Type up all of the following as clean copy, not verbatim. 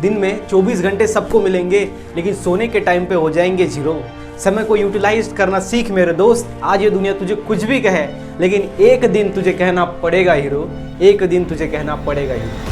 दिन में 24 घंटे सबको मिलेंगे, लेकिन सोने के टाइम पे हो जाएंगे जीरो। समय को यूटिलाइज करना सीख मेरे दोस्त। आज ये दुनिया तुझे कुछ भी कहे, लेकिन एक दिन तुझे कहना पड़ेगा हीरो, एक दिन तुझे कहना पड़ेगा हीरो।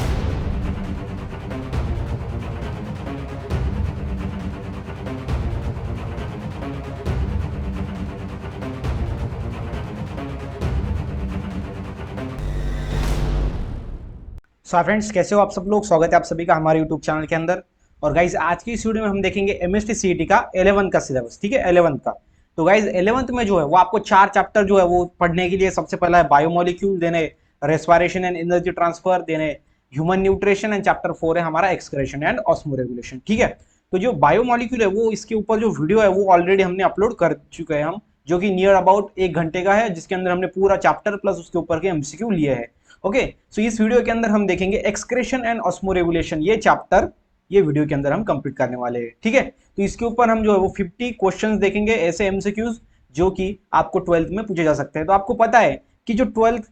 सो फ्रेंड्स, कैसे हो आप सब लोग। स्वागत है आप सभी का हमारे यूट्यूब चैनल के अंदर। और गाइज आज की इस वीडियो में हम देखेंगे एमएसटी सीईटी का 11th का सिलेबस। ठीक है, 11th का। तो गाइज 11th में जो है वो आपको 4 चैप्टर जो है वो पढ़ने के लिए सबसे पहला है बायोमोलिक्यूल, देने रेस्पिरेशन एंड एनर्जी ट्रांसफर, देने ह्यूमन न्यूट्रिशन, एंड चैप्टर 4 है हमारा एक्सक्रेशन एंड ऑस्मोरेगुलेशन। ठीक है, तो जो बायोमोलिक्यूल है वो इसके ऊपर जो वीडियो है वो ऑलरेडी हमने अपलोड कर चुके हैं हम, जो कि नियर अबाउट 1 घंटे का है, जिसके अंदर हमने पूरा चैप्टर प्लस उसके ऊपर के एमसीक्यू लिए हैं। ओके, सो इस वीडियो के अंदर हम देखेंगे एक्सक्रेशन एंड ऑस्मोरेगुलेशन, ये चैप्टर ये वीडियो के अंदर हम कंप्लीट करने वाले हैं। ठीक है, तो इसके ऊपर हम जो है वो 50 क्वेश्चंस देखेंगे, ऐसे एमसीक्यूज जो कि आपको 12th में पूछे जा सकते हैं। तो आपको पता है कि जो 12th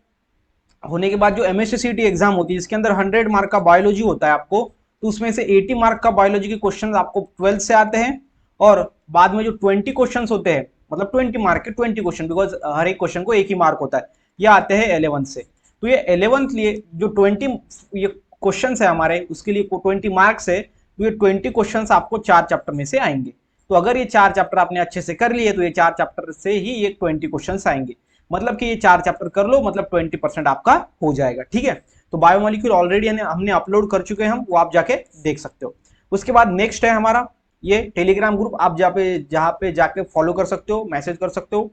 होने के बाद जो एमएसटी एग्जाम होती है, इसके अंदर 100 मार्क का बायोलॉजी होता है आपको, तो उसमें से 80 मार्क का बायोलॉजी के क्वेश्चन आपको 12th से आते हैं, और बाद में जो 20 क्वेश्चन होते हैं, मतलब 20 मार्क के 20 क्वेश्चन, बिकॉज हर एक क्वेश्चन को एक ही मार्क होता है, ये आते हैं 11th से। तो ये 11th लिए जो 20 ये क्वेश्चन है हमारे, उसके लिए 20 मार्क्स है, तो ये 20 क्वेश्चन आपको 4 चैप्टर में से आएंगे। तो अगर ये 4 चैप्टर आपने अच्छे से कर लिए तो ये 4 चैप्टर से ही ये 20 क्वेश्चन आएंगे, मतलब कि ये 4 चैप्टर कर लो, मतलब 20% आपका हो जाएगा। ठीक है, तो बायोमोलिक्यूल ऑलरेडी हमने अपलोड कर चुके हैं हम, वो आप जाके देख सकते हो। उसके बाद नेक्स्ट है हमारा ये टेलीग्राम ग्रुप, आप जहाँ पे जाके फॉलो कर सकते हो, मैसेज कर सकते हो।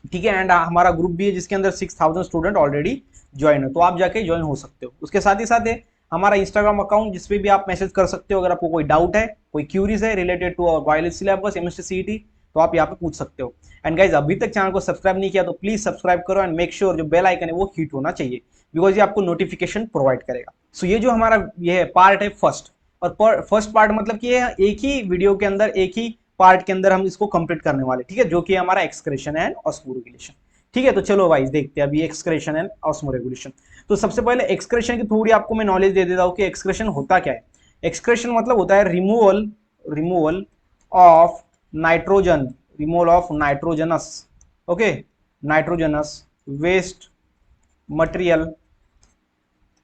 ठीक है, एंड हमारा ग्रुप भी है जिसके अंदर 6000 स्टूडेंट ऑलरेडी ज्वाइन है, तो आप जाके ज्वाइन हो सकते हो। उसके साथ ही साथ है हमारा इंस्टाग्राम अकाउंट, जिसपे भी आप मैसेज कर सकते हो। अगर आपको कोई डाउट है, कोई क्यूरीज है related to our biology syllabus, MST CET, तो आप यहाँ पे पूछ सकते हो। एंड गाइज, अभी तक चैनल को सब्सक्राइब नहीं किया तो प्लीज सब्सक्राइब करो, एंड मेक श्योर जो बेल आइकन है वो हिट होना चाहिए, बिकॉज ये आपको नोटिफिकेशन प्रोवाइड करेगा। सो ये जो हमारा ये है पार्ट है फर्स्ट, और फर्स्ट पार्ट मतलब कि एक ही वीडियो के अंदर, एक ही पार्ट के अंदर हम इसको कंप्लीट करने वाले। ठीक है, जो कि हमारा एक्सक्रेशन एंड ऑस्मोरेगुलेशन। ठीक है, तो चलो भाई देखते हैं अभी एक्सक्रेशन एंड ऑस्मोरेगुलेशन। तो सबसे पहले एक्सक्रेशन की थोड़ी आपको मैं नॉलेज दे देता हूं कि एक्सक्रेशन होता क्या है। एक्सक्रेशन मतलब होता है removal of nitrogen, removal of nitrogenous, okay, nitrogenous waste material,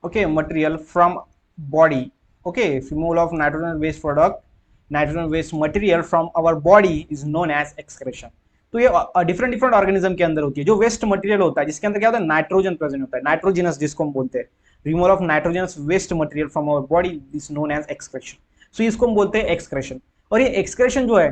okay, material from body, okay, removal of nitrogen waste product, nitrogen waste material from our body is known as excretion. तो ये different organism के अंदर होती है। जो waste material होता है जिसके अंदर क्या होता है, नाइट्रोजन प्रेजेंट होता है, नाइट्रोजिनस जिसको हम बोलते हैं, removal of nitrogenous waste material from our body is known as excretion. So इसको हम बोलते हैं एक्सक्रेशन। और ये एक्सक्रेशन जो है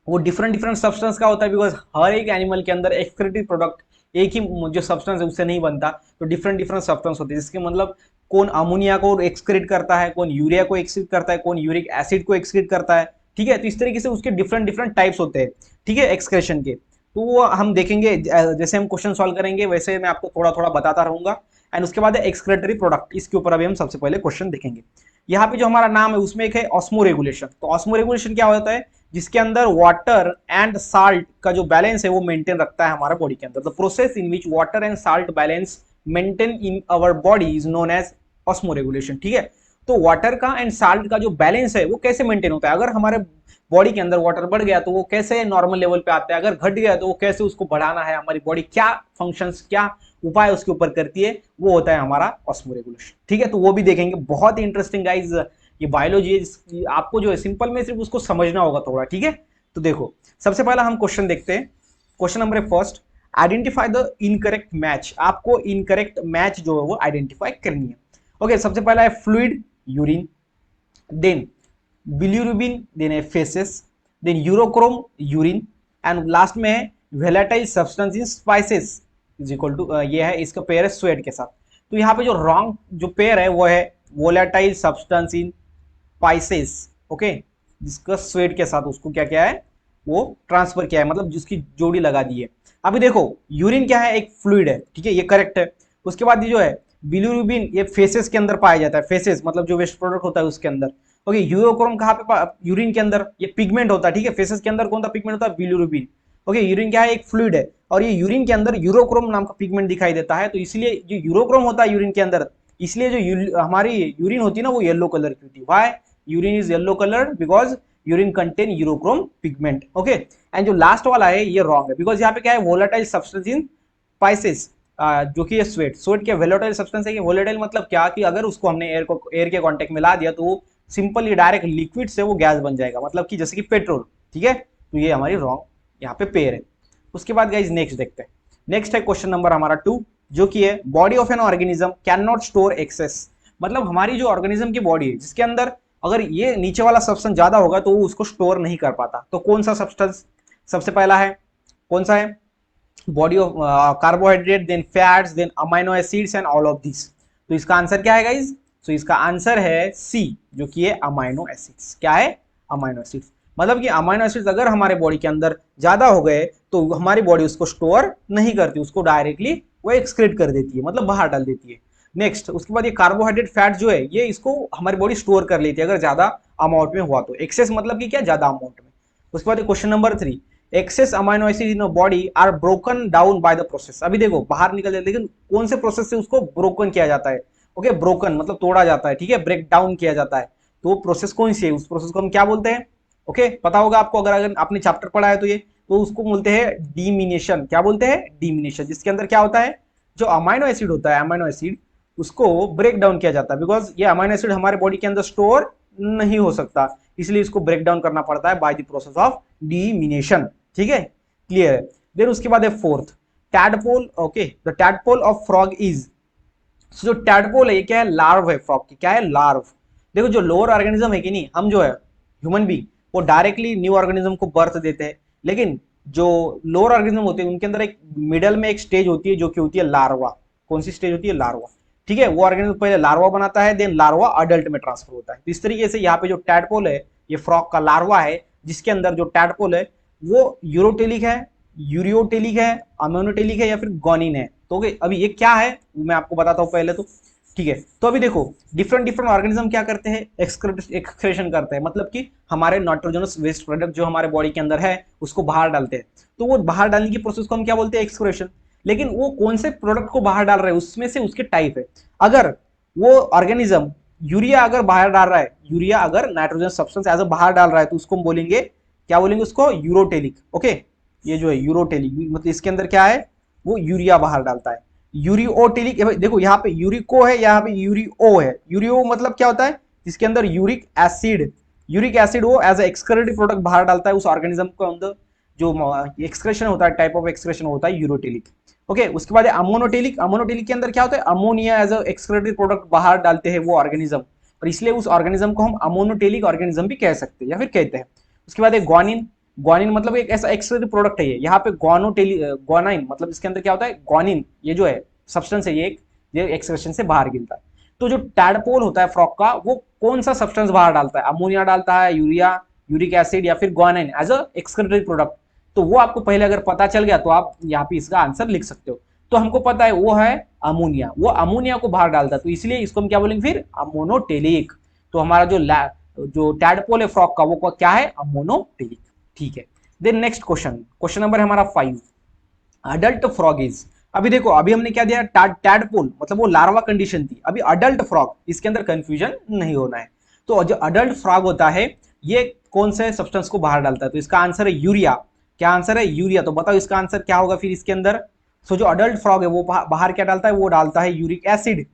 वो डिफरेंट सब्सटेंस का होता है, बिकॉज हर एक एनिमल के अंदर एक्सक्रीटिव प्रोडक्ट एक ही जो सब्सटेंस है उससे नहीं बनता, तो डिफरेंट सब्सटेंस होते हैं, जिसके मतलब कौन अमोनिया को एक्सक्रीट करता है, कौन यूरिया को एक्सक्रीट करता है, कौन यूरिक एसिड को एक्सक्रीट करता है। ठीक है, तो इस तरीके से उसके डिफरेंट टाइप्स होते हैं। ठीक है, एक्सक्रेशन के, तो वो हम देखेंगे जैसे हम क्वेश्चन सॉल्व करेंगे वैसे मैं आपको थोड़ा बताता रहूंगा। एंड उसके बाद एक्सक्रेटरी प्रोडक्ट, इसके ऊपर अभी हम सबसे पहले क्वेश्चन देखेंगे। यहाँ पे जो हमारा नाम है उसमें एक है ऑस्मोरेगुलेशन। तो ऑस्मोरेगुलेशन क्या होता है, जिसके अंदर वाटर एंड साल्ट का जो बैलेंस है वो मेंटेन रखता है हमारे बॉडी के अंदर। The process in which water and salt balance maintain in our body is known as osmoregulation. ठीक है, तो वाटर का एंड साल्ट का जो बैलेंस है वो कैसे मेंटेन होता है, अगर हमारे बॉडी के अंदर वाटर बढ़ गया तो वो कैसे नॉर्मल लेवल पे आता है, अगर घट गया तो वो कैसे उसको बढ़ाना है, हमारी बॉडी क्या फंक्शंस, क्या उपाय उसके ऊपर करती है, वो होता है हमारा ऑस्मोरेगुलेशन। ठीक है, तो वो भी देखेंगे। बहुत ही इंटरेस्टिंग गाइज ये बायोलॉजी है, आपको जो है सिंपल में सिर्फ उसको समझना होगा थोड़ा। ठीक है, तो देखो सबसे पहला हम क्वेश्चन देखते हैं। Question number first, identify the incorrect match. आपको इनकरेक्ट मैच जो है वो आइडेंटिफाई करनी है। ओके, सबसे पहला है fluid, urine, then bilirubin, then है faeces, then urochrome, urine, and last में है volatile substance in spices is equal to, ये है इसका पेयर है स्वेट के साथ। तो यहाँ पे जो रॉन्ग जो पेयर है वो है volatile substance in spices, okay, जिसका स्वेट के साथ उसको क्या क्या है वो ट्रांसफर किया है, मतलब जिसकी जोड़ी लगा दी है। अभी देखो यूरिन क्या है, एक फ्लूइड है, ठीक है, ये करेक्ट है। उसके बाद ये जो है बिलिरुबिन, ये फेसेस के अंदर पाया जाता है, फेसेस मतलब जो वेस्ट प्रोडक्ट होता है उसके अंदर। ओके, यूरोक्रोम कहाँ पे, यूरिन के अंदर, ये पिगमेंट होता है। ठीक है, फेसेस के अंदर कौन सा पिगमेंट होता है, बिलिरुबिन। ओके, यूरिन क्या है, एक फ्लूइड है, और ये यूरिन के अंदर यूरोक्रोम नाम का पिगमेंट दिखाई देता है, तो इसलिए जो यूरोक्रोम होता है यूरिन के अंदर, इसलिए जो हमारी यूरिन होती है ना वो येलो कलर की होती है। Why urine is yellow colour? Because urine contain urochrome pigment. Okay, and जो लास्ट वाला है ये रॉन्ग है, बिकॉज यहाँ पे क्या है, वोलेटाइल सब्सटेंस इन स्पाइसेस, जो कि ये स्वेट, स्वेट क्या वोलेटाइल सब्सटेंस है। वोलेटाइल मतलब क्या कि अगर उसको हमने एयर के कांटेक्ट में ला दिया तो वो सिंपली डायरेक्ट लिक्विड से वो गैस बन जाएगा, मतलब कि जैसे कि पेट्रोल। ठीक है, तो ये हमारी रॉन्ग यहाँ पे पेयर है। उसके बाद गाइज नेक्स्ट देखते हैं। नेक्स्ट है क्वेश्चन नंबर हमारा 2, जो कि है body of an organism can not store excess. मतलब हमारी जो ऑर्गेनिज्म की बॉडी है जिसके अंदर अगर ये नीचे वाला सब्सटेंस ज्यादा होगा तो वो उसको स्टोर नहीं कर पाता। तो कौन सा सब्सटेंस? सबसे पहला है कौन सा है? Body of carbohydrate, then fats, then amino acids and all of this. तो इसका आंसर क्या है गाइज? तो इसका आंसर है सी, जो कि है अमाइनो एसिड्स। क्या है? Amino acids. मतलब कि अमाइनो एसिड्स अगर हमारे बॉडी के अंदर ज्यादा हो गए तो हमारी बॉडी उसको स्टोर नहीं करती, उसको डायरेक्टली वो एक्सक्रीट कर देती है, मतलब बाहर डाल देती है। नेक्स्ट, उसके बाद ये कार्बोहाइड्रेट फैट जो है ये इसको हमारी बॉडी स्टोर कर लेती है अगर ज्यादा अमाउंट में हुआ तो। एक्सेस मतलब कि क्या? ज्यादा अमाउंट में। उसके बाद question number 3, excess amino acid in body are broken down by the process. अभी देखो बाहर निकल जाते, लेकिन कौन से प्रोसेस से उसको ब्रोकन किया जाता है? ओके, ब्रोकन मतलब तोड़ा जाता है, ठीक है, ब्रेक डाउन किया जाता है। तो वो प्रोसेस कौन सी है? उस प्रोसेस को हम क्या बोलते हैं? ओके, पता होगा आपको, अगर आपने चैप्टर पढ़ा है तो ये, तो उसको बोलते हैं डीमिनेशन। क्या बोलते हैं? डीमिनेशन। जिसके अंदर क्या होता है, जो अमाइनो एसिड होता है, अमाइनो एसिड उसको ब्रेक डाउन किया जाता है, बिकॉज ये अमाइनो एसिड हमारे बॉडी के अंदर स्टोर नहीं हो सकता, इसलिए इसको ब्रेक डाउन करना पड़ता है bye the process of deamination. ठीक है, क्लियर है। देन उसके बाद है 4th, tadpole. Okay, the tadpole of frog is, जो टैडपोल है ये क्या है? लार्व है फ्रॉग की। क्या है? लार्व। देखो जो लोअर ऑर्गेनिज्म है कि नहीं, हम जो है ह्यूमन बीइंग वो डायरेक्टली न्यू ऑर्गेनिज्म को बर्थ देते हैं, लेकिन जो लोअर ऑर्गेनिज्म होते हैं उनके अंदर एक मिडल में एक स्टेज होती है जो कि होती है लार्वा। कौन सी स्टेज होती है? लार्वा। ठीक है, वो ऑर्गेनिज्म पहले लार्वा बनाता है, देन लार्वा अडल्ट में ट्रांसफर होता है। तो इस तरीके से यहाँ पे जो टैडपोल है ये फ्रॉग का लार्वा है, जिसके अंदर जो टैडपोल है वो यूरोटेलिक है, यूरियोटेलिक है, अमोनोटेलिक है या फिर गोनिन है। तो अभी ये क्या है मैं आपको बताता हूँ पहले तो। ठीक है, तो अभी देखो डिफरेंट डिफरेंट ऑर्गेनिज्म क्या करते हैं? एक्सक्रेशन करते हैं, मतलब कि हमारे नाइट्रोजनस वेस्ट प्रोडक्ट जो हमारे बॉडी के अंदर है उसको बाहर डालते हैं। तो वो बाहर डालने की प्रोसेस को हम क्या बोलते हैं? एक्सक्रेशन। लेकिन वो कौन से प्रोडक्ट को बाहर डाल रहे हैं उसमें से उसके टाइप है। अगर वो ऑर्गेनिज्म यूरिया अगर बाहर डाल रहा है, यूरिया अगर नाइट्रोजन सब्सटेंस एज अ बाहर डाल रहा है तो उसको हम बोलेंगे, क्या बोलेंगे उसको? यूरोटेलिक। ओके, ये जो है यूरोटेलिक, मतलब इसके अंदर क्या है? वो यूरिया बाहर डालता है। यूरियोटेलिक, देखो यहाँ पे यूरिको है, यहाँ पे यूरियो है। यूरियो मतलब क्या होता है? जिसके अंदर यूरिक एसिड वो एज एक्सक्रेटरी प्रोडक्ट बाहर डालता है उस ऑर्गेनिज्म के अंदर। जो एक्सक्रेशन होता है, टाइप ऑफ एक्सक्रेशन होता है यूरोटेलिक। ओके, उसके बाद अमोनोटेलिक। अमोनोटेलिक के अंदर क्या होता है? अमोनिया एज एक्सक्रेटरी प्रोडक्ट बाहर डालते हैं वो ऑर्गेनिज्म, और इसलिए उस ऑर्गेनिज्म को हम अमोनोटेलिक ऑर्गेनिज्म भी कह सकते हैं या फिर कहते हैं। उसके बाद ग्वानिन। ग्वानिन मतलब एक ऐसा एक्सक्रेटरी प्रोडक्ट है ये। यहाँ पे ग्वानाइन मतलब इसके अंदर क्या होता है? ग्वानिन, ये जो है सब्सटेंस है ये एक्सक्रेशन से बाहर गिरता है। तो जो टैडपोल होता है फ्रॉग का वो कौन सा सब्सटेंस बाहर डालता है? अमोनिया डालता है, यूरिया, यूरिक एसिड या फिर guanine as a excretory product. तो वो आपको पहले अगर पता चल गया तो आप यहाँ पे इसका आंसर लिख सकते हो। तो हमको पता है वो है अमोनिया, वो अमोनिया को बाहर डालता है, तो इसलिए इसको हम क्या बोलेंगे फिर? अमोनोटेलिक। तो हमारा जो टैडपोल है फ्रॉग का वो क्या है? अमोनोटेलिक। ठीक है, देन नेक्स्ट क्वेश्चन नंबर है हमारा 5, अडल्ट फ्रॉग इज। अभी देखो अभी हमने क्या दिया? टैडपोल मतलब वो लार्वा कंडीशन थी। अभी अडल्ट फ्रॉग, इसके अंदर कंफ्यूजन नहीं होना है। तो जो अडल्ट फ्रॉग होता है ये कौन से सब्सटेंस को बाहर डालता है? तो इसका आंसर है यूरिया। क्या आंसर है? यूरिया। तो बताओ इसका आंसर क्या होगा फिर इसके अंदर? सो जो अडल्ट फ्रॉग है वो बाहर क्या डालता है? वो डालता है यूरिक एसिड।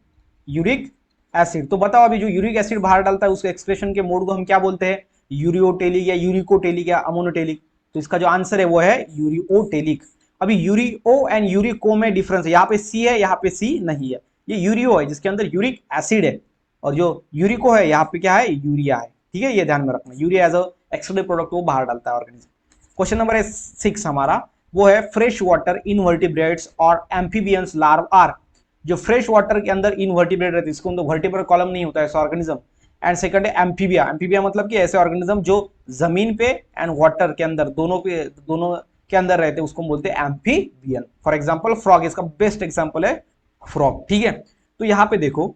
Uric acid. तो बताओ अभी जो यूरिक एसिड बाहर डालता है उस एक्सप्रेशन के मोड को हम क्या बोलते हैं? यूरियोटेलिक या यूरिकोटेलिक या अमोनोटेलिक। तो इसका जो आंसर है वो है यूरियोटेलिक। अभी यूरियो एंड यूरिको में डिफरेंस है, यहाँ पे सी है, यहाँ पे सी नहीं है। ये यूरियो है जिसके अंदर यूरिक एसिड है, और जो यूरिको है यहाँ पे क्या है? यूरिया है। ठीक है, ये ध्यान में रखना। Urea as a excretory product वो बाहर डालता है ऑर्गेनिज्म। क्वेश्चन नंबर 6 हमारा वो है फ्रेश वाटर इनवर्टिब्रेट्स और एम्फीबियंस लार्व आर। जो फ्रेश वाटर के अंदर इनवर्टिब्रेट रहते हैं, इसको अंदर वर्टिब्रल कॉलम नहीं होता है ऐसा ऑर्गेनिज्म। एंड सेकंड है एम्फीबिया। एम्फीबिया मतलब कि ऐसे ऑर्गेनिज्म जो जमीन पे एंड वाटर के अंदर दोनों के अंदर रहते हैं, उसको बोलते हैं एम्फीबियन। फॉर एग्जांपल फ्रॉग, इसका बेस्ट एग्जांपल है फ्रॉग। ठीक है, तो यहाँ पे देखो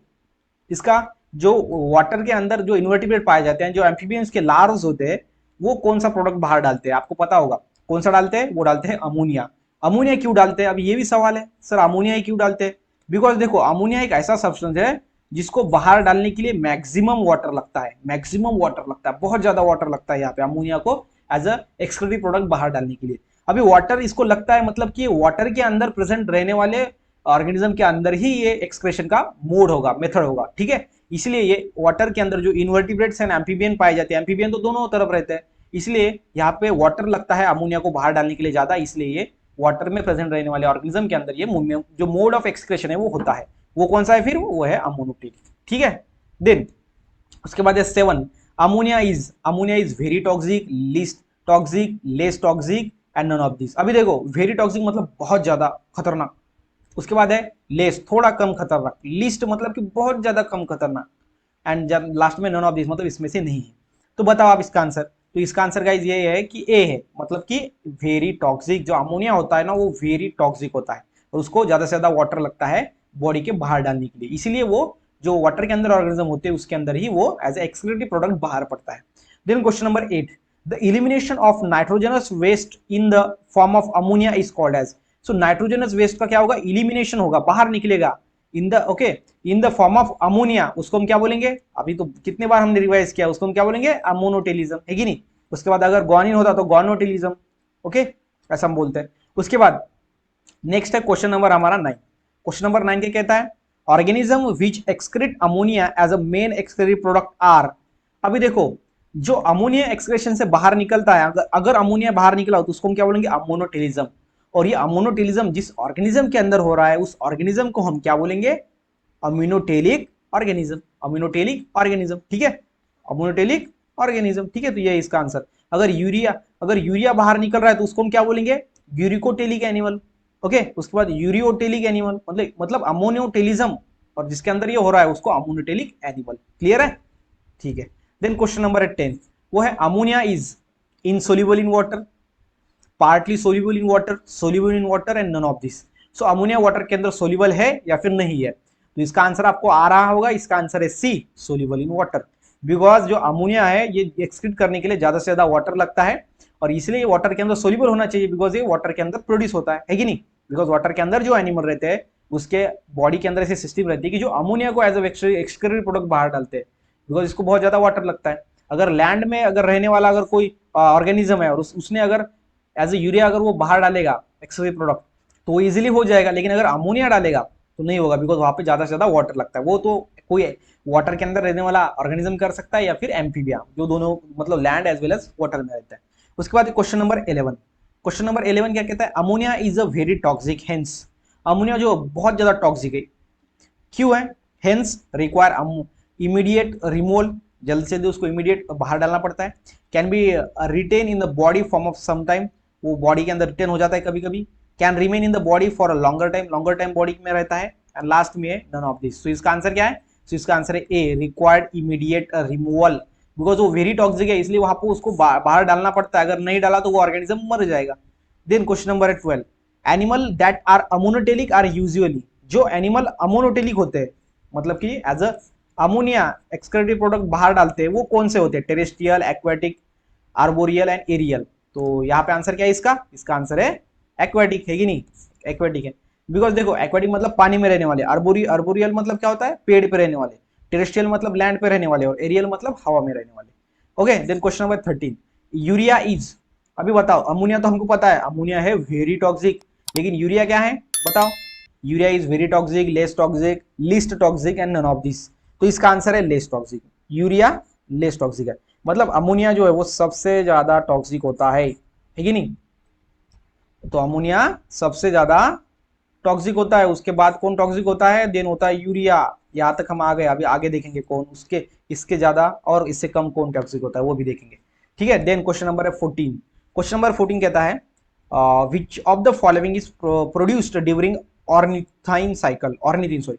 इसका जो वाटर के अंदर जो इनवर्टिब्रेट पाए जाते हैं, जो एम्फीबियंस के लार्व्स होते हैं, वो कौन सा प्रोडक्ट बाहर डालते हैं? आपको पता होगा कौन सा डालते हैं? वो डालते हैं अमोनिया। अमोनिया क्यों डालते हैं? अभी ये भी सवाल है, सर अमोनिया ही क्यों डालते हैं? बिकॉज देखो अमोनिया एक ऐसा सब्सटेंस है जिसको बाहर डालने के लिए मैक्सिमम वाटर लगता है, मैक्सिमम वाटर लगता है, बहुत ज्यादा वाटर लगता है यहाँ पे अमोनिया को एज अ एक्सक्रीटरी प्रोडक्ट बाहर डालने के लिए। अभी वाटर इसको लगता है मतलब कि वाटर के अंदर प्रेजेंट रहने वाले ऑर्गेनिज्म के अंदर ही ये एक्सक्रेशन का मोड होगा, मेथड होगा, ठीक है। इसलिए ये वाटर के अंदर जो इन्वर्टिब्रेट्स एंड एम्फीबियन पाए जाते हैं, एम्फीबियन तो दोनों तरफ रहते हैं, इसलिए यहाँ पे वाटर लगता है अमोनिया को बाहर डालने के लिए ज्यादा, इसलिए ये वाटर में प्रेजेंट रहने वाले ऑर्गेनिज्म के अंदर ये जो मोड ऑफ एक्सक्रेशन है वो होता है, वो कौन सा है फिर, वो है अमोनोटेलिक, ठीक है। देन उसके बाद है 7, ammonia is very toxic, least toxic, less toxic and none of this. अभी देखो वेरी टॉक्सिक मतलब बहुत ज्यादा खतरनाक, उसके बाद है लेस थोड़ा कम खतरनाक, लीस्ट मतलब कि बहुत ज्यादा कम खतरनाक, एंड जब लास्ट में नन ऑफ दिस मतलब इसमें से नहीं है। तो बताओ आप इसका आंसर, तो इसका आंसर गाइस ये है कि ए है, मतलब कि वेरी टॉक्सिक। जो अमोनिया होता है ना वो वेरी टॉक्सिक होता है और उसको ज्यादा से ज्यादा वाटर लगता है बॉडी के बाहर डालने के लिए, इसीलिए वो जो वाटर के अंदर ऑर्गेनिज्म होते हैं उसके अंदर ही वो एज एक्सक्रीटरी प्रोडक्ट बाहर पड़ता है। Then question number 8, the elimination of nitrogenous waste in the form of ammonia is called as. So nitrogenous waste का क्या होगा, इलिमिनेशन होगा, बाहर निकलेगा in the in the form of ammonia, उसको हम क्या बोलेंगे, अभी तो कितने बार हमने रिवाइज किया, उसको हम क्या बोलेंगे, अमोनोटेलिज्म, है कि नहीं। उसके बाद अगर ग्वानिन होता तो ग्वानोटेलिज्म, ओके, ऐसा हम बोलते हैं। उसके बाद नेक्स्ट है क्वेश्चन नंबर हमारा 9। क्वेश्चन नंबर 9 क्या कहता है, organism which excrete ammonia as a main excretory product are. अभी देखो जो अमोनिया एक्सक्रेशन से बाहर निकलता है, अगर अमोनिया बाहर निकला हो तो उसको हम क्या बोलेंगे, अमोनोटेलिज्म। और ये अमोनोटेलिज्म जिस ऑर्गेनिज्म के अंदर हो रहा है उस ऑर्गेनिज्म को हम क्या बोलेंगे, अम्यूनोटेलिक ऑर्गेनिज्म, अम्यूनोटेलिक ऑर्गेनिज्म, ठीक है, अम्यूनोटेलिक ऑर्गेनिज्म, ठीक है। तो ये इसका आंसर। अगर यूरिया बाहर निकल रहा है तो उसको हम क्या बोलेंगे, यूरिकोटेलिक एनिमल, ओके। उसके बाद यूरियोटेलिक एनिमल मतलब अमोनियोटेलिज्म, और जिसके अंदर ये हो रहा है उसको अमोनोटेलिक एनिमल, क्लियर है, ठीक है। देन क्वेश्चन नंबर 10, वो है ammonia is insoluble in water, partly soluble in water, soluble in water and none of this. So ammonia water के अंदर सोल्यूबल है या फिर नहीं है, तो इसका आंसर आपको आ रहा होगा, इसका आंसर है सी, सोल्यूबल इन वाटर। बिकॉज जो अमोनिया है ये एक्सक्रीट करने के लिए ज्यादा से ज्यादा वाटर लगता है और इसलिए वाटर के अंदर सोल्यूबल होना चाहिए, बिकॉज ये वाटर के अंदर प्रोड्यूस होता है कि नहीं। बिकॉज वाटर के अंदर जो एनिमल रहते हैं उसके बॉडी के अंदर ऐसी सिस्टम रहती है कि जो अमोनिया को एज एक्सक्रीटरी प्रोडक्ट बाहर डालते हैं, बिकॉज इसको बहुत ज्यादा वाटर लगता है। अगर लैंड में अगर रहने वाला अगर कोई ऑर्गेनिज्म है और उसने अगर एज ए यूरिया अगर वो बाहर डालेगा एक्सक्रीटरी प्रोडक्ट तो इजीली हो जाएगा, लेकिन अगर अमोनिया डालेगा तो नहीं होगा, बिकॉज वहां पे ज्यादा से ज्यादा वाटर लगता है। वो तो कोई वाटर के अंदर रहने वाला ऑर्गेनिज्म कर सकता है या फिर एम्फीबिया, जो दोनों मतलब land as well as water में रहता है। उसके बाद क्वेश्चन नंबर 11, क्वेश्चन नंबर 11 क्या कहता है, ammonia is a very toxic, hence ammonia जो बहुत ज्यादा टॉक्सिक है, क्यों है, हेंस रिक्वायर इमीडिएट रिमूवल, जल्द से जल्द उसको इमीडिएट बाहर डालना पड़ता है। Can be retain in the body form of some time, वो बॉडी के अंदर रिटेन हो जाता है कभी कभी। Can remain in the body for a longer time body में रहता है। एंड लास्ट में है नन ऑफ दिस। तो इसका आंसर क्या है, तो इसका आंसर है ए, रिक्वायर्ड इमीडिएट रिमूवल, बिकॉज वो वेरी टॉक्सिक है इसलिए वहां पर उसको बाहर डालना पड़ता है, अगर नहीं डाला तो वो ऑर्गेनिज्म मर जाएगा। Then question number 12, animal that are ammonotelic are usually, जो एनिमल अमोनोटेलिक होते हैं मतलब कि as a ammonia excretory product बाहर डालते हैं, वो कौन से होते हैं, terrestrial, aquatic, arboreal and aerial. तो यहाँ पे आंसर क्या है इसका, इसका आंसर है एक्वाटिक, है कि नहीं, एक्वाटिक है। बिकॉज देखो एक्वाटिक मतलब पानी में रहने वाले, आर्बोरियल मतलब क्या होता है, पेड़ पे रहने वाले, टेरेस्ट्रियल मतलब लैंड पे रहने वाले और एरियल मतलब हवा में रहने वाले, okay. Then question number 13, urea is, अभी बताओ अमोनिया तो हमको पता है अमोनिया है वेरी टॉक्सिक, लेकिन यूरिया क्या है बताओ, urea is very toxic, less toxic, least toxic and none of this. तो इसका आंसर है less toxic, urea less toxic है, मतलब अमोनिया जो है वो सबसे ज्यादा टॉक्सिक होता है कि नहीं। तो अमोनिया सबसे ज्यादा टॉक्सिक होता है, उसके बाद कौन टॉक्सिक होता है, देन होता है यूरिया। यहाँ तक हम आ गए, अभी आगे देखेंगे कौन उसके इसके ज्यादा और इससे कम कौन टॉक्सिक होता है वो भी देखेंगे, ठीक है। देन क्वेश्चन नंबर है 14, क्वेश्चन नंबर 14 कहता है विच of the following is produced during ornithine cycle, ornithine sorry,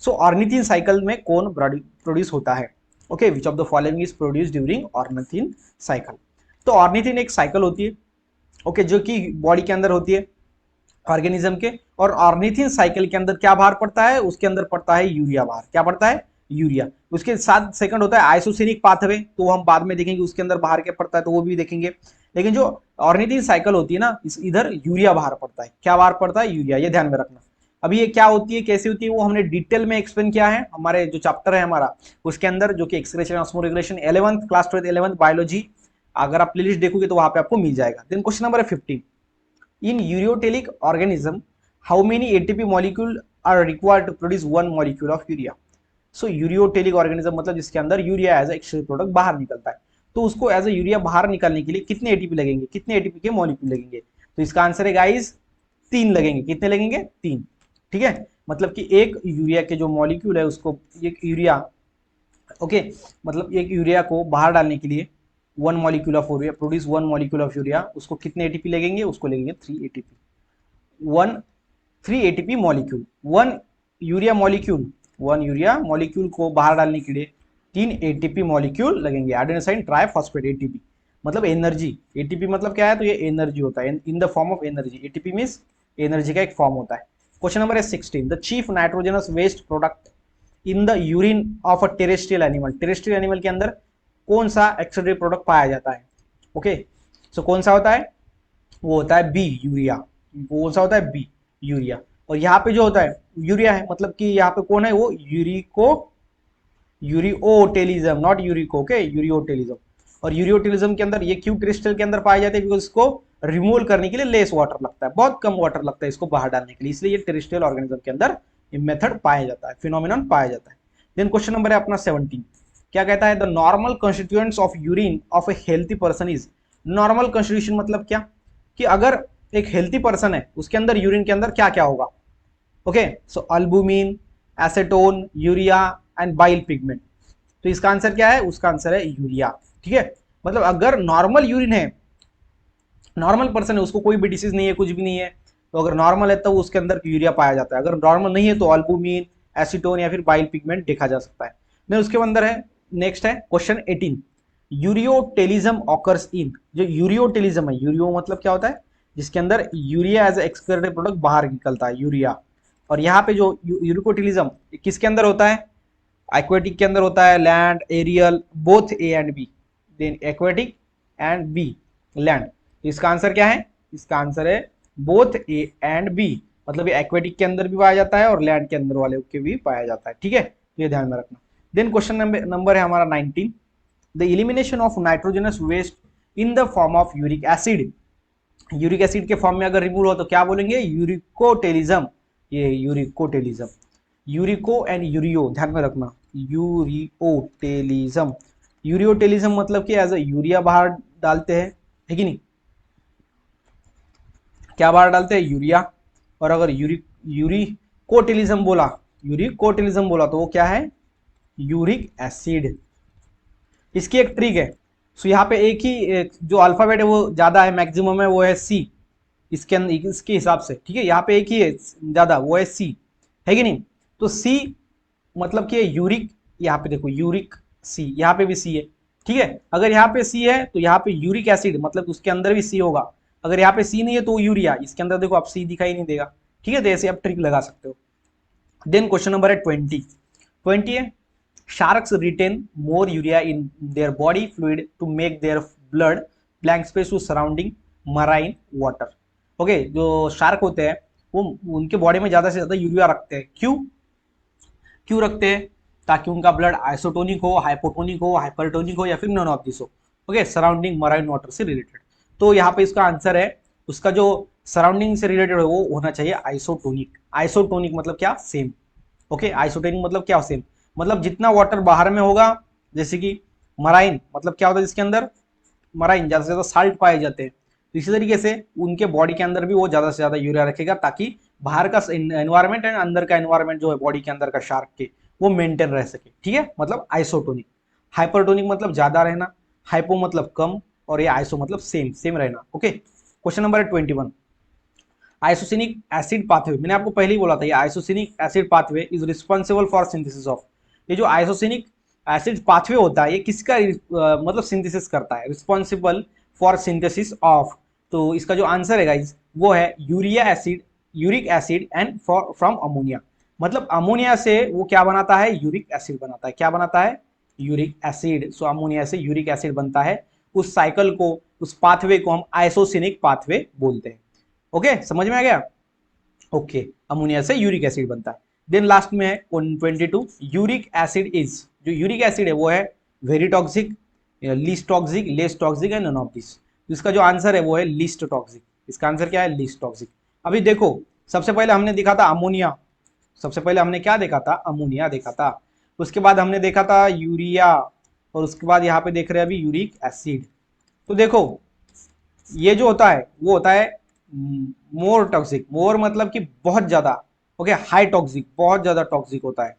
so ornithine cycle में कौन प्रोड्यूस होता है, okay, which of the following is produce during ornithine cycle. तो ऑर्निथिन एक साइकिल होती है, ओके, जो कि बॉडी के अंदर होती है ऑर्गेनिज्म के, और ऑर्निथिन साइकिल के अंदर क्या बाहर पड़ता है, उसके अंदर पड़ता है यूरिया बाहर, क्या पड़ता है, यूरिया। उसके साथ सेकंड होता है आइसोसेनिक पाथवे, तो वो हम बाद में देखेंगे उसके अंदर बाहर क्या पड़ता है, तो वो भी देखेंगे। लेकिन जो ऑर्निथिन साइकिल होती है ना, इधर यूरिया बाहर पड़ता है, क्या बाहर पड़ता है, यूरिया, ये ध्यान में रखना। अभी ये क्या होती है, कैसे होती है, वो हमने डिटेल में एक्सप्लेन किया है हमारे जो चैप्टर है हमारा उसके अंदर, जो कि excretion osmoregulation 11th class 12 11th biology, अगर आप प्लेलिस्ट देखोगे तो वहां पे आपको मिल जाएगा। Then question number 15, in ureotelic organism how many ATP molecule are required to produce one molecule of urea. So ureotelic organism मतलब जिसके अंदर यूरिया एज एक्सट्रेक्ट प्रोडक्ट बाहर निकलता है, तो उसको एज ए यूरिया बाहर निकालने के लिए कितने एटीपी लगेंगे, कितने एटीपी के मॉलिक्यूल लगेंगे। तो इसका आंसर है गाइस 3 लगेंगे। कितने लगेंगे? 3। ठीक है, मतलब कि एक यूरिया के जो मॉलिक्यूल है उसको, एक यूरिया, ओके, मतलब एक यूरिया को बाहर डालने के लिए one molecule of urea, produce one molecule of urea, उसको कितने एटीपी लगेंगे, उसको लगेंगे 3 ATP. One 3 ATP molecule, one urea molecule को बाहर डालने के लिए 3 एटीपी मॉलिक्यूल लगेंगे। एडेनोसाइन ट्राइफॉस्फेट, एटीपी मतलब एनर्जी, एटीपी मतलब क्या है, तो ये एनर्जी होता है, इन the form of energy. ATP means energy का एक फॉर्म होता है। Question number 16, the chief nitrogenous waste product in the urine of a terrestrial animal. Terrestrial animal के अंदर कौन सा एक्सक्रीटरी प्रोडक्ट पाया जाता है? ओके, सो कौन सा होता है? वो होता है बी, यूरिया। कौन सा होता है? B, urea. और यहाँ पे जो होता है यूरिया है, मतलब कि यहाँ पे कौन है वो, यूरियोटेलिज्म, नॉट यूरिको, ओके, यूरियोटेलिज्म। और यूरियोटेलिज्म के अंदर ये क्यों क्रिस्टल के अंदर पाए जाते हैं? बिकॉज इसको रिमूव करने के लिए लेस वाटर लगता है, बहुत कम वाटर लगता है इसको बाहर डालने के लिए, इसलिए ये टेरेस्ट्रियल ऑर्गेनिज्म के अंदर ये मेथड पाया जाता है, फिनोमिनन पाया जाता है। देन क्वेश्चन नंबर है अपना 17, क्या कहता है, the normal constituents of urine of A healthy person is. Normal constitution मतलब क्या, कि अगर एक हेल्थी पर्सन है उसके अंदर यूरिन के अंदर क्या क्या होगा। Okay, so albumin, acetone, urea and bile pigment. तो इसका आंसर क्या है? उसका आंसर है यूरिया। ठीक है, मतलब अगर नॉर्मल यूरिन है, नॉर्मल पर्सन है, उसको कोई भी डिसीज नहीं है, कुछ भी नहीं है, तो अगर नॉर्मल है तो उसके अंदर यूरिया पाया जाता है। अगर नॉर्मल नहीं है तो अल्बुमिन, एसीटोन या फिर बाइल पिगमेंट देखा जा सकता है। देन उसके अंदर है, नेक्स्ट है क्वेश्चन 18, यूरियोटेलिज्म ऑकर्स इन। जो यूरियोटेलिज्म है, यूरियो मतलब क्या होता है, जिसके अंदर यूरिया एज एक्सक्रीटेड प्रोडक्ट बाहर निकलता है, यूरिया। और यहाँ पे जो यूरिकोटिलिज्म किसके अंदर होता है? एक्वेटिक के अंदर होता है, land, aerial, both A and B. Then aquatic and B, land. तो इसका आंसर क्या है? इसका आंसर है बोथ ए एंड बी, मतलब ये एक्वेटिक के अंदर भी पाया जाता है और लैंड के अंदर वाले के भी पाया जाता है। ठीक है, तो ये ध्यान में रखना। देन क्वेश्चन नंबर है हमारा 19, the elimination of nitrogenous waste in the form of uric acid. Uric acid के फॉर्म में अगर रिमूव हो तो क्या बोलेंगे? यूरिकोटेलिज्म। ये यूरिकोटेलिज्म, यूरिको एंड यूरियो ध्यान में रखना, यूरियोटेलिज्म। यूरियोटेलिज्म मतलब कि एज अ यूरिया बाहर डालते हैं, है कि नहीं, क्या बाहर डालते हैं? यूरिया। और अगर यूरिकोटेलिज्म बोला तो वो क्या है? Uric acid. इसकी एक ट्रिक है, सो यहाँ पे एक जो अल्फाबेट है वो ज्यादा है, मैक्सिमम है वो है सी, इसके अंदर इसके हिसाब से। ठीक है, यहाँ पे एक ही है ज्यादा, वो है सी, है कि नहीं। तो सी मतलब कि यूरिक, यहाँ पे देखो यूरिक सी, यहाँ पे भी सी है। ठीक है, अगर यहाँ पे सी है तो यहाँ पे यूरिक एसिड मतलब उसके अंदर भी सी होगा। अगर यहाँ पे सी नहीं है तो यूरिया, इसके अंदर देखो आप सी दिखाई नहीं देगा। ठीक है, तो ऐसे आप ट्रिक लगा सकते हो। देन क्वेश्चन नंबर है 20 है, sharks retain more urea in their body fluid to make their blood blank space to surrounding marine water। Okay, जो शार्क होते हैं वो उनके बॉडी में ज्यादा से ज्यादा यूरिया रखते हैं। क्यों क्यों रखते हैं? ताकि उनका ब्लड आइसोटोनिक हो, हाइपोटोनिक हो, हाइपरटोनिक हो या फिर नॉन ऑफ दिस हो। ओके, सराउंडिंग मराइन वाटर से रिलेटेड। तो यहाँ पे इसका आंसर है, उसका जो सराउंडिंग से रिलेटेड है वो होना चाहिए आइसोटोनिक। आइसोटोनिक मतलब क्या? सेम। ओके, आइसोटोनिक मतलब क्या? सेम, मतलब जितना वाटर बाहर में होगा, जैसे कि मराइन मतलब क्या होता है, जिसके अंदर मराइन ज्यादा से ज्यादा साल्ट पाए जाते हैं, तो इसी तरीके से उनके बॉडी के अंदर भी वो ज्यादा से ज्यादा यूरिया रखेगा, ताकि बाहर का एनवायरमेंट एंड अंदर का एनवायरमेंट जो है बॉडी के अंदर का शार्क के, वो मेंटेन रह सके। ठीक है, मतलब आइसोटोनिक। हाइपरटोनिक मतलब ज्यादा रहना, हाइपो मतलब कम, और ये आइसो मतलब सेम सेम रहना। Okay, question number 21, inosinic acid pathway. मैंने आपको पहले ही बोला था, ये inosinic acid pathway is responsible for synthesis of. ये जो आइसोसिनिक एसिड पाथवे होता है ये किसका मतलब सिंथेसिस करता है? Responsible for synthesis of. तो इसका जो आंसर है गाइज वो है urea acid, uric acid and from ammonia. मतलब अमोनिया से वो क्या बनाता है? यूरिक एसिड बनाता है। क्या बनाता है? Uric acid. सो अमोनिया से यूरिक एसिड बनता है। उस साइकिल को, उस पाथवे को हम आइसोसिनिक पाथवे बोलते हैं। ओके, समझ में आ गया? ओके, अमोनिया से यूरिक एसिड बनता है। देन लास्ट में है 22, यूरिक एसिड इज, जो यूरिक एसिड है वो है very toxic, least toxic, less toxic and none of this. तो इसका जो आंसर है वो है लीस्ट टॉक्सिक। इसका आंसर क्या है? Least toxic. अभी देखो, सबसे पहले हमने देखा था अमोनिया, सबसे पहले हमने क्या देखा था? अमोनिया देखा था। उसके बाद हमने देखा था यूरिया, और उसके बाद यहाँ पे देख रहे हैं अभी यूरिक एसिड। तो देखो, ये जो होता है वो होता है मोर टॉक्सिक, मोर मतलब कि बहुत ज्यादा, ओके, हाई टॉक्सिक, बहुत ज्यादा टॉक्सिक होता है,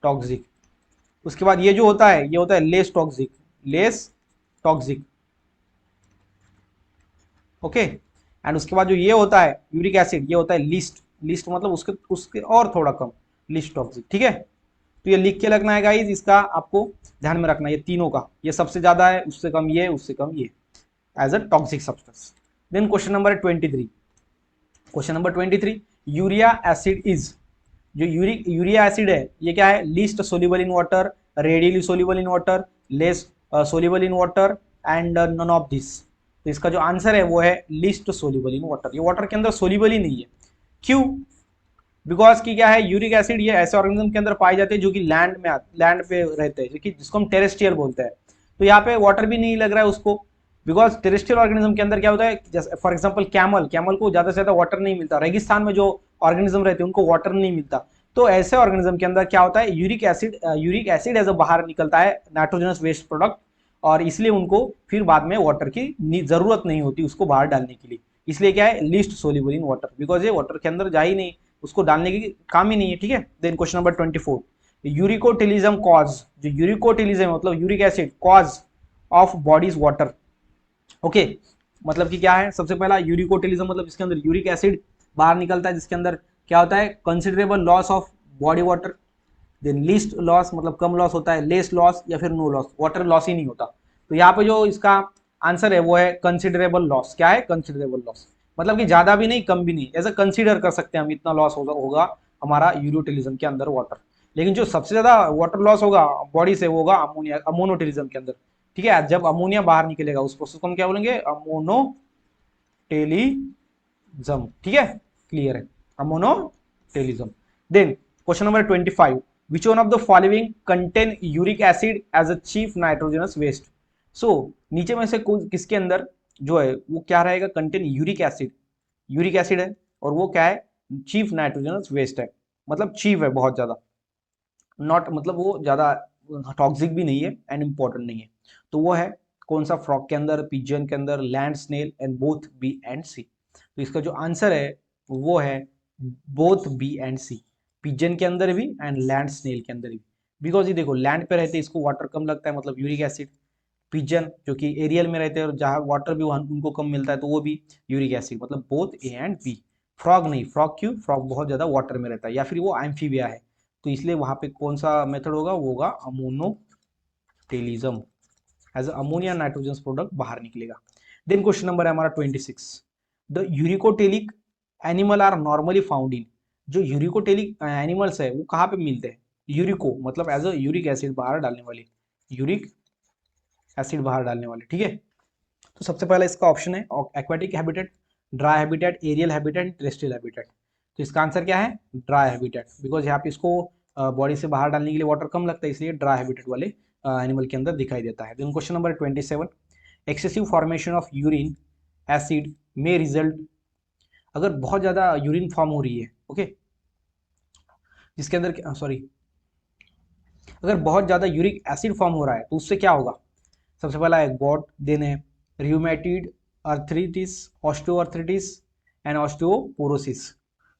टॉक्सिक। उसके बाद ये जो होता है ये होता है less toxic, less toxic, okay. And उसके बाद जो ये होता है यूरिक एसिड, ये होता है लीस्ट, लीस्ट मतलब उसके उसके और थोड़ा कम, लीस्ट टॉक्सिक, ठीक है। तो ये लिख के रखना है गाइस, इसका आपको ध्यान में रखना है, ये तीनों का, ये सबसे ज्यादा है, उससे कम ये, उससे कम ये, as a toxic substance. Then question number 23, क्वेश्चन नंबर 23, यूरिया एसिड इज, जो यूरिया एसिड है ये क्या है? Least soluble in water, readily soluble in water, less soluble in water and none of this. तो इसका जो आंसर है वो है लीस्ट सोल्यूबल इन वाटर। ये वाटर के अंदर सोल्यूबल ही नहीं है। क्यों? बिकॉज की क्या है, यूरिक एसिड ये ऐसे ऑर्गेनिज्म के अंदर पाए जाते हैं जो कि लैंड में, लैंड पे रहते हैं, जिसको हम टेरेस्ट्रियल बोलते हैं। तो यहाँ पे वाटर भी नहीं लग रहा है उसको, बिकॉज टेरेस्ट्रियल ऑर्गेनिज्म के अंदर क्या होता है, जैसे फॉर एग्जांपल कैमल, कैमल को ज्यादा से ज्यादा वाटर नहीं मिलता, रेगिस्तान में जो ऑर्गेनिज्म रहते हैं उनको वाटर नहीं मिलता। तो ऐसे ऑर्गेनिज्म के अंदर क्या होता है, यूरिक एसिड एज अ बाहर निकलता है, नाइट्रोजनस वेस्ट प्रोडक्ट, और इसलिए उनको फिर बाद में वाटर की जरूरत नहीं होती उसको बाहर डालने के लिए। इसलिए क्या है, least soluble in water, because ये वाटर के अंदर जा ही नहीं, उसको डालने की काम ही नहीं है, ठीक है। देन क्वेश्चन नंबर 24, यूरिकोटिलिज्म कॉज, जो यूरिकोटिलिज्म मतलब uric acid cause of bodies water, okay. मतलब कि क्या है, सबसे पहला यूरिकोटिलिज्म मतलब जिसके अंदर यूरिक एसिड बाहर निकलता है, जिसके अंदर क्या होता है, considerable loss of body water. Then least loss मतलब कम लॉस होता है, लेस लॉस या फिर नो लॉस, वाटर लॉस ही नहीं होता। तो यहाँ पे जो इसका आंसर है वो है कंसिडरेबल लॉस। क्या है? कंसिडरेबल लॉस, मतलब कि ज्यादा भी नहीं कम भी नहीं, ऐसा कंसीडर कर सकते हैं हम, इतना लॉस होगा हमारा यूरोटिलिज्म के अंदर वाटर। लेकिन जो सबसे ज्यादा वाटर लॉस होगा बॉडी से वो होगा अमोनिया, अमोनोटिलिज्म के अंदर, ठीक है। जब अमोनिया बाहर निकलेगा उस प्रोसेस को हम क्या बोलेंगे? अमोनोटेलिज्म, ठीक है, क्लियर है, ammonotelism. Then question number 25, which one of the following contain uric acid as a chief nitrogenous waste? सो नीचे में से किसके अंदर जो है वो क्या रहेगा? Contain uric acid, uric acid है, और वो क्या है? चीफ नाइट्रोजनस वेस्ट है, मतलब चीफ है बहुत ज्यादा, नॉट मतलब वो ज्यादा टॉक्सिक भी नहीं है एंड इंपॉर्टेंट नहीं है। तो वो है कौन सा? फ्रॉग के अंदर, पिजन के अंदर, land snail and both B and C. तो इसका जो आंसर है वो है both B and C, pigeon के अंदर भी एंड लैंड स्नेल के अंदर भी। बिकॉज ये देखो लैंड पे रहते हैं इसको वाटर कम लगता है, मतलब यूरिक एसिड। पिजन जो कि एरियल में रहते हैं और जहाँ वाटर भी उनको कम मिलता है तो वो भी यूरिक एसिड, मतलब both A and B. Frog नहीं, फ्रॉग क्यों? फ्रॉग बहुत ज्यादा वाटर में रहता है, या फिर वो एम्फीबिया है, तो इसलिए वहां पे कौन सा मेथड होगा? वो होगा ammonotelism, as ammonia nitrogen product बाहर निकलेगा। देन क्वेश्चन नंबर है हमारा 26, the uricotelic animal are normally found in, जो यूरिकोटेलिक एनिमल्स है वो कहाँ पे मिलते हैं? यूरिको मतलब एज अ यूरिक एसिड बाहर डालने वाले, यूरिक एसिड बाहर डालने वाले, ठीक है। तो सबसे पहला इसका ऑप्शन है aquatic habitat, dry habitat, aerial habitat, terrestrial habitat. तो इसका आंसर क्या है? ड्राई हैबिटेट, बिकॉज यहाँ पे इसको बॉडी से बाहर डालने के लिए वाटर कम लगता है, इसलिए ड्राई हैबिटेट वाले एनिमल के अंदर दिखाई देता है। Then question number 27, excessive formation of urine acid में रिजल्ट, अगर बहुत ज्यादा यूरिन फॉर्म हो रही है, ओके, जिसके अंदर सॉरी, अगर बहुत ज्यादा यूरिक एसिड फॉर्म हो रहा है तो उससे क्या होगा? सबसे पहला है गॉट, देन है रियूमेटिड अर्थरिटिस, ऑस्टियोआर्थरिटिस एंड ऑस्टियोपोरोसिस।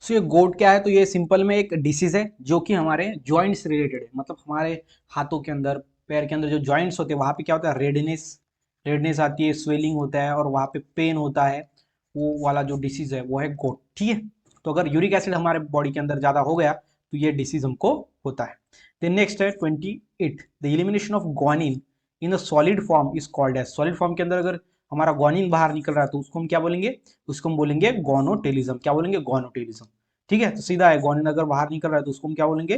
सो ये गोट क्या है? तो ये सिंपल में एक डिसीज है जो कि हमारे जॉइंट्स से रिलेटेड है, मतलब हमारे हाथों के अंदर, पैर के अंदर जो जॉइंट्स होते हैं वहां पे क्या होता है? रेडनेस, रेडनेस आती है, स्वेलिंग होता है और वहां पे पेन होता है, वो वाला जो डिसीज है वो है गोट, ठीक है। तो अगर यूरिक एसिड हमारे बॉडी के अंदर ज्यादा हो गया तो ये डिसीज हमको होता है। देन नेक्स्ट है 28, the elimination of guanine in a solid form is called as, solid form के अंदर अगर हमारा ग्वानिन बाहर निकल रहा है तो उसको हम क्या बोलेंगे? उसको हम बोलेंगे गोनोटेलिज्म। क्या बोलेंगे? गोनोटेलिज्म, ठीक है। तो सीधा है, ग्वानिन अगर बाहर निकल रहा है तो उसको हम क्या बोलेंगे?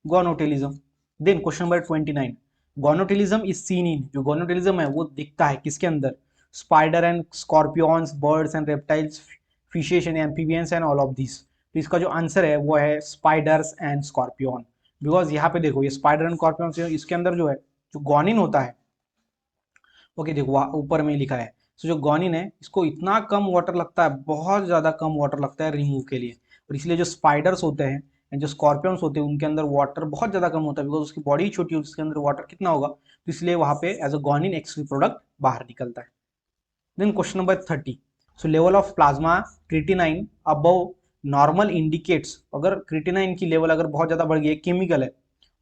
Guanotelism. Then question number 29, guanotelism is seen in, जो गोनोटेलिज्म है वो दिखता है किसके अंदर? Spider and scorpions, birds and reptiles, fishes and amphibians and all of this. तो इसका जो आंसर है वो है स्पाइडर्स एंड स्कॉर्पियन। बिकॉज यहाँ पे देखो ये स्पाइडर एंड स्कॉर्पियन, इसके अंदर जो है जो गॉनिन होता है, ओके देखो वहाँ ऊपर में लिखा है, तो जो गॉनिन है इसको इतना कम वाटर लगता है, बहुत ज़्यादा कम वाटर लगता है रिमूव के लिए, और इसलिए जो स्पाइडर्स होते हैं एंड जो स्कॉर्पियंस होते हैं उनके अंदर वाटर बहुत ज़्यादा कम होता है, बिकॉज उसकी बॉडी छोटी है, उसके अंदर वाटर कितना होगा, तो इसलिए वहाँ पे as a guanine excrete product बाहर निकलता है। Then question number 30, so level of plasma creatinine above normal indicates, अगर क्रिएटिनाइन की लेवल अगर बहुत ज़्यादा बढ़ गई है, केमिकल है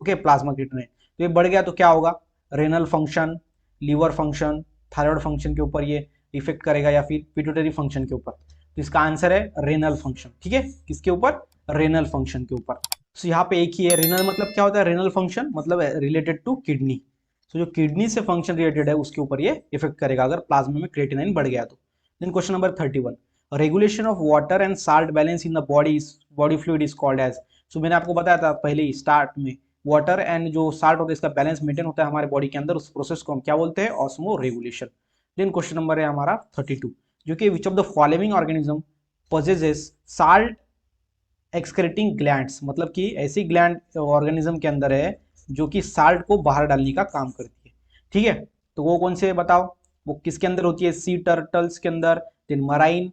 ओके प्लाज्मा क्रिएटिनाइन, तो ये बढ़ गया तो क्या होगा, renal function, liver function, thyroid function के ऊपर ये इफेक्ट करेगा, या फिर पिट्यूटरी फंक्शन के ऊपर, तो इसका आंसर है रेनल फंक्शन। ठीक है, किसके ऊपर, रेनल फंक्शन के ऊपर। तो यहाँ पे एक ही है, रेनल मतलब क्या होता है, रेनल फंक्शन मतलब रिलेटेड टू किडनी, तो जो किडनी से फंक्शन रिलेटेड है उसके ऊपर ये इफेक्ट करेगा अगर प्लाज्मा में क्रिएटिनाइन बढ़ गया तो। Then question number 31, regulation of water and salt balance in the body fluid is called as, so मैंने आपको बताया था पहले ही स्टार्ट में, वाटर एंड जो साल्ट होता है इसका बैलेंस मेंटेन होता है हमारे बॉडी के अंदर, उस प्रोसेस को हम क्या बोलते हैं, osmoregulation. Then question number है हमारा 32, जो कि which of the following organism possesses salt excreting glands, मतलब कि ऐसी ग्लैंड ऑर्गेनिज्म के अंदर है जो कि साल्ट को बाहर डालने का काम करती है। ठीक है, तो वो कौन से बताओ, वो किसके अंदर होती है, सी टर्टल्स के अंदर, देन मराइन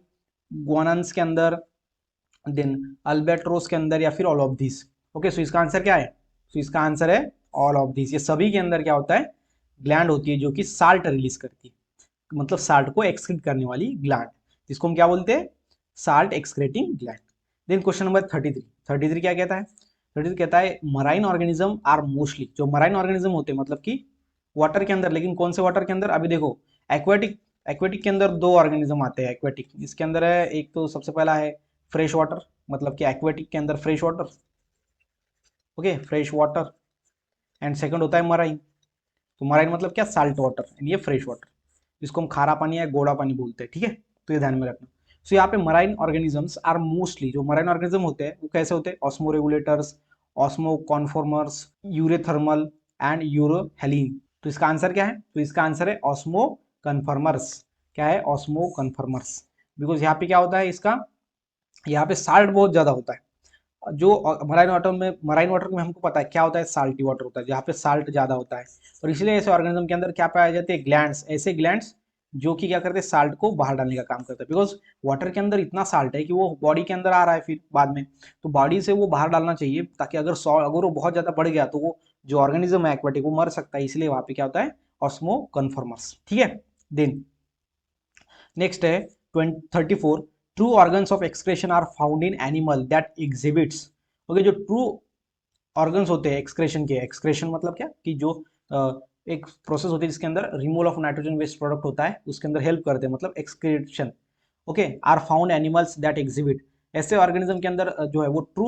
गोनन्स के अंदर, देन अल्बेट्रोस के अंदर, या फिर ऑल ऑफ दिस। ओके, सो इसका आंसर क्या है, सो इसका आंसर है ऑल ऑफ दिस। ये सभी के अंदर क्या होता है, ग्लैंड होती है जो कि साल्ट रिलीज करती है, मतलब साल्ट को एक्सक्रीट करने वाली ग्लैंड, जिसको हम क्या बोलते हैं, salt excreting gland. Then question number 33 क्या कहता है, 33 कहता है मराइन ऑर्गेनिज्म आर मोस्टली, जो मराइन ऑर्गेनिज्म होते हैं मतलब कि वाटर के अंदर, लेकिन कौन से वाटर के अंदर, अभी देखो एक्वेटिक, एक्वेटिक के अंदर दो ऑर्गेनिज्म आते हैं एक्वेटिक, इसके अंदर है एक तो सबसे पहला है फ्रेश वाटर, मतलब कि एक्वेटिक के अंदर fresh water, okay fresh water, and second होता है मराइन, तो मराइन मतलब क्या, साल्ट वाटर, एंड ये फ्रेश वाटर, जिसको हम खारा पानी या गोड़ा पानी बोलते हैं। ठीक है, तो ये ध्यान में रखना। सो यहाँ पे मराइन ऑर्गेनिजम्स आर मोस्टली, जो मराइन ऑर्गेनिज्म होते हैं वो कैसे होते हैं, osmo regulators, osmo conformers, यूरेथर्मल and यूरोहेलिन। तो इसका आंसर क्या है, तो इसका आंसर है ऑस्मो कन्फर्मर्स। क्या है, ऑस्मो कन्फर्मर्स, बिकॉज यहाँ पे क्या होता है इसका, यहाँ पे साल्ट बहुत ज्यादा होता है, जो मराइन वाटर में हमको पता है क्या होता है, साल्टी वाटर होता है, जहाँ पे साल्ट ज्यादा होता है, और इसलिए ऐसे ऑर्गेनिज्म के अंदर क्या पाए जाते हैं, ग्लैंड्स, ऐसे ग्लैंड्स जो कि क्या करते हैं, साल्ट को बाहर डालने का काम करते हैं, बिकॉज वाटर के अंदर इतना साल्ट है कि वो बॉडी के अंदर आ रहा है फिर बाद में, तो बॉडी से वो बाहर डालना चाहिए, ताकि अगर वो बहुत ज्यादा बढ़ गया तो वो जो ऑर्गेनिज्म है एक्वेटिक वो मर सकता है, इसलिए वहां पे क्या होता है, ऑस्मो कन्फर्मर्स। ठीक है, देन नेक्स्ट है 34, true organs of excretion are found in animal that exhibits, okay जो ट्रू ऑर्गन्स होते हैं एक्सक्रेशन के, एक्सक्रेशन मतलब क्या कि जो एक प्रोसेस होती है जिसके अंदर removal of nitrogen waste product होता है, उसके अंदर हेल्प करते हैं, मतलब excretion, okay are found animals that exhibit, ऐसे ऑर्गेनिज्म के अंदर जो है वो ट्रू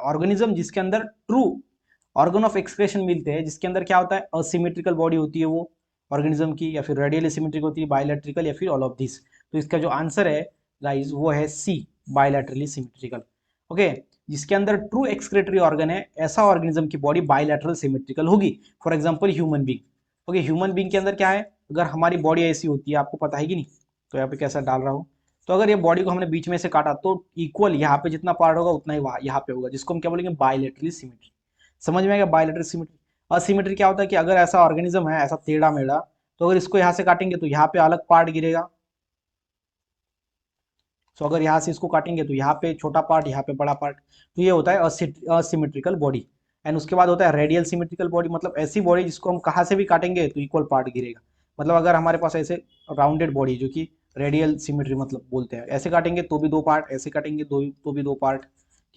ऑर्गेनिज्म जिसके अंदर ट्रू ऑर्गन ऑफ एक्सक्रेशन मिलते हैं, जिसके अंदर क्या होता है, असिमेट्रिकल बॉडी होती है वो ऑर्गेनिज्म की, या फिर रेडियल सिमेट्रिक होती है, बायलैट्रिकल, या फिर ऑल ऑफ दिस। तो इसका जो आंसर है गाइस वो है सी, बायलैटरली सिमेट्रिकल। ओके, जिसके अंदर ट्रू एक्सक्रेटरी ऑर्गन है, ऐसा ऑर्गेनिज्म की बॉडी बायलैटरल सिमेट्रिकल होगी। For example human being, okay human being के अंदर क्या है, अगर हमारी बॉडी ऐसी होती है, आपको पता है कि नहीं, तो यहाँ पे कैसा डाल रहा हूँ, तो अगर ये बॉडी को हमने बीच में से काटा तो इक्वल यहाँ पे जितना पार्ट होगा उतना ही वहाँ यहाँ पे होगा, जिसको हम क्या बोलेंगे, बायलैटरली सिमेट्री। समझ में आएगा, बायलैटरल सिमेट्री। असिमेट्री क्या होता है कि अगर ऐसा ऑर्गेनिज्म है, ऐसा टेढ़ा मेढ़ा, तो अगर इसको यहाँ से काटेंगे तो यहाँ पे अलग पार्ट गिरेगा, सो अगर यहाँ से इसको काटेंगे तो यहाँ पे छोटा पार्ट, यहाँ पे बड़ा पार्ट, तो ये होता है असिमेट्रिकल बॉडी। एंड उसके बाद होता है रेडियल सिमेट्रिकल बॉडी, मतलब ऐसी बॉडी जिसको हम कहाँ से भी काटेंगे तो इक्वल पार्ट गिरेगा, मतलब अगर हमारे पास ऐसे राउंडेड बॉडी जो कि रेडियल सिमेट्री मतलब बोलते हैं, ऐसे काटेंगे तो भी दो पार्ट, ऐसे काटेंगे तो भी दो पार्ट,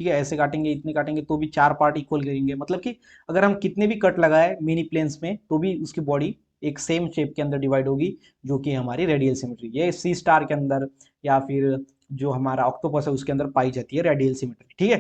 ठीक है, ऐसे काटेंगे इतने काटेंगे तो भी चार पार्ट इक्वल गिरेंगे, मतलब कि अगर हम कितने भी कट लगाए मिनी प्लेन्स में तो भी उसकी बॉडी एक सेम शेप के अंदर डिवाइड होगी, जो कि हमारी रेडियल सिमेट्री, ये सी स्टार के अंदर या फिर जो हमारा ऑक्टोपस है उसके अंदर पाई जाती है रेडियल सिमेट्री। ठीक है,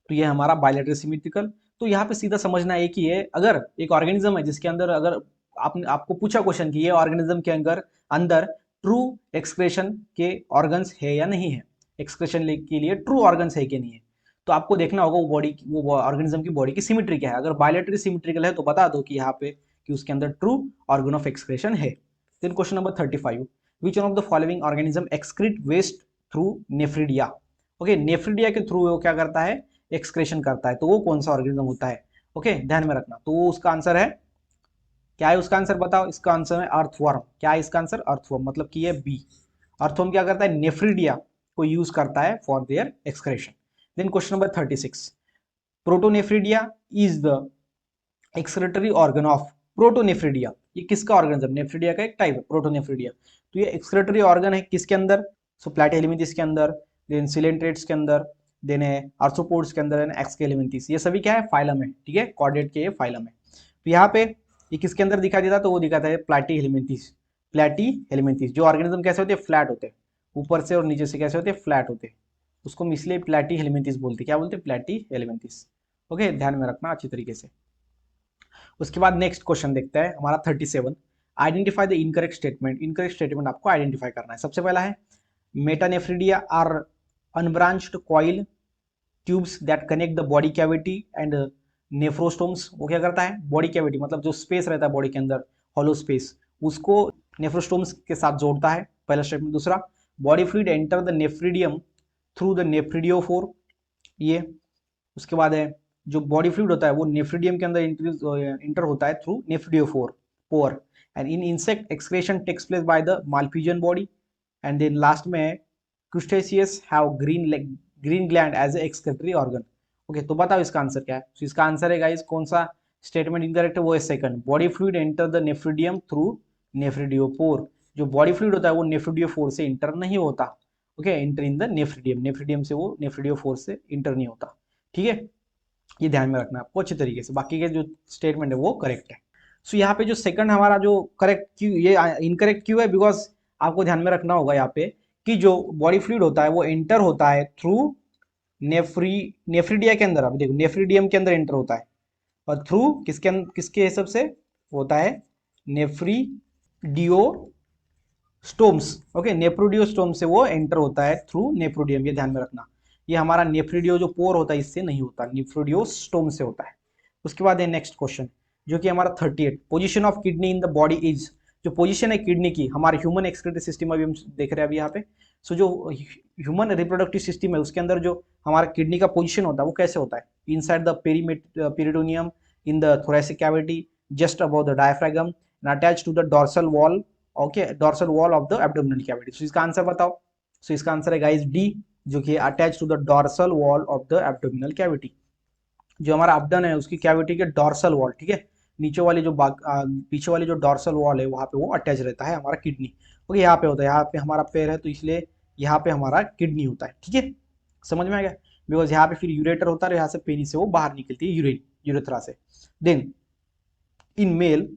तो ये हमारा बायलैटरल सिमेट्रिकल। तो यहाँ पे सीधा समझना एक ही है, अगर एक ऑर्गेनिज्म है जिसके अंदर, अगर आपको पूछा क्वेश्चन कि ये ऑर्गेनिज्म के अंदर अंदर ट्रू एक्सक्रेशन के ऑर्गन्स है या नहीं है, एक्सक्रेशन के लिए ट्रू ऑर्गन्स है कि नहीं है, तो आपको देखना होगा वो बॉडी, वो ऑर्गेनिज्म की बॉडी की सिमेट्री क्या है। अगर बायलैटरल सिमेट्रिकल है तो बता दो कि यहाँ पे कि उसके अंदर ट्रू ऑर्गन ऑफ एक्सक्रेशन है। Then question number 35, which one of the following organism excrete waste through nephridia, okay, nephridia के थ्रू वो क्या करता है, एक्सक्रेशन करता है। तो वो कौन सा ऑर्गेनिज्म होता है, ओके, ध्यान में रखना। तो उसका आंसर है, क्या है उसका आंसर बताओ, इसका आंसर है अर्थवर्म। क्या है इसका आंसर, अर्थवर्म, मतलब कि ये बी। अर्थवर्म क्या करता है, नेफ्रिडिया को यूज करता है for their excretion. Then question number 36, protonephridia is the excretory organ of protonephridia. ये किसका ऑर्गेनिज्म, नेफ्रिडिया का एक टाइप है प्रोटोनेफ्रिडिया। तो ये एक्सक्रेटरी ऑर्गन है किसके अंदर, सो प्लैटिहेल्मिंथेस के अंदर, देन सिलेंट्रेट्स के अंदर, देन है आर्थ्रोपोड्स के अंदर, देन एक्सकेलेमिंथेस। ये सभी क्या है, फाइलम है, ठीक है, कॉर्डेट के ये फाइलम है। तो यहाँ पे ये किसके अंदर दिखाई देता है, तो वो दिखाता है प्लैटिहेल्मिंथेस। प्लैटिहेल्मिंथेस जो ऑर्गेनिज्म कैसे होते हैं, फ्लैट होते हैं, ऊपर से और नीचे से कैसे होते हैं, फ्लैट होते हैं। उसको हम इसलिए प्लैटिहेल्मिंथेस बोलते हैं। क्या बोलते हैं, प्लैटिहेल्मिंथेस। ओके, ध्यान में रखना अच्छी तरीके से। उसके बाद नेक्स्ट क्वेश्चन देखते हैं हमारा 37, identify the incorrect statement. Incorrect statement आपको आइडेंटिफाई करना है। सबसे पहला है metanephridia are unbranched coil tubes that connect the body cavity and nephrostomes. वो क्या करता है, बॉडी कैविटी मतलब जो स्पेस रहता है बॉडी के अंदर, हॉलो स्पेस, उसको नेफ्रोस्टोम्स के साथ जोड़ता है, पहला स्टेटमेंट। दूसरा, body fluid enter the nephridium through the nephridiophore. ये उसके बाद है जो बॉडी फ्लूइड होता है वो नेफ्रिडियम के अंदर इंटर होता है through nephridiophore pore. And in insect excretion takes place by the Malpighian body. And then last में crustaceans have green gland as a excretory organ. Okay, तो बताओ इसका आंसर क्या है। तो इसका आंसर है गाइस, कौन सा स्टेटमेंट इनकरेक्ट है, वो है second, body fluid enter the nephridium through nephridiopore. जो बॉडी फ्लूइड होता है वो नेफ्रिडियोफोर से इंटर नहीं होता। ओके, एंटर इन द नेफ्रिडियम, नेफ्रिडियम से वो नेफ्रिडियोफोर से इंटर नहीं होता। ठीक है, ये ध्यान में रखना है आपको अच्छी तरीके से। बाकी के जो स्टेटमेंट है वो करेक्ट है। सो यहाँ पे जो सेकंड हमारा जो करेक्ट क्यों, ये इनकरेक्ट क्यों है, बिकॉज आपको ध्यान में रखना होगा यहाँ पे कि जो बॉडी फ्लूइड होता है वो एंटर होता है थ्रू नेफ्रिडिया के अंदर। अभी देखो नेफ्रिडियम के अंदर एंटर होता है, और थ्रू किसके हिसाब से होता है, नेफ्रिडियोस्टोम्स। ओके, नेफ्रिडियोस्टोम से वो एंटर होता है थ्रू नेफ्रोडियम, ये ध्यान में रखना। ये हमारा नेफ्रिडियो जो पोर होता है इससे नहीं होता, नेफ्रिडियोस्टोम से होता है। उसके बाद है नेक्स्ट क्वेश्चन जो कि हमारा 38, position of kidney in the body is. जो पोजीशन है किडनी की हमारे ह्यूमन एक्सक्रीटरी सिस्टम, अभी हम देख रहे हैं अभी यहाँ पे। सो जो ह्यूमन रिप्रोडक्टिव सिस्टम है उसके अंदर जो हमारा किडनी का पोजीशन होता है वो कैसे होता है, inside the peritoneum, in the thoracic cavity, just above the diaphragm and attached to the dorsal wall. Okay, dorsal wall of the abdominal cavity. So इसका आंसर बताओ। सो इसका आंसर है गाइस डी, जो कि attach to the dorsal wall of the abdominal cavity. जो हमारा अब्डन है उसकी कैविटी के डॉर्सल वॉल, ठीक है, नीचे वाली जो पीछे वाली जो डॉर्सल वॉल है वहां पे वो अटैच रहता है हमारा किडनी। ओके, यहाँ पे होता है, यहाँ पे हमारा पैर है तो इसलिए यहाँ पे हमारा किडनी होता है। ठीक है, समझ में आ गया, बिकॉज यहाँ पे फिर यूरेटर होता है, यहाँ से पेनी से वो बाहर निकलती है यूरिन, यूरेथ्रा से। Then in male,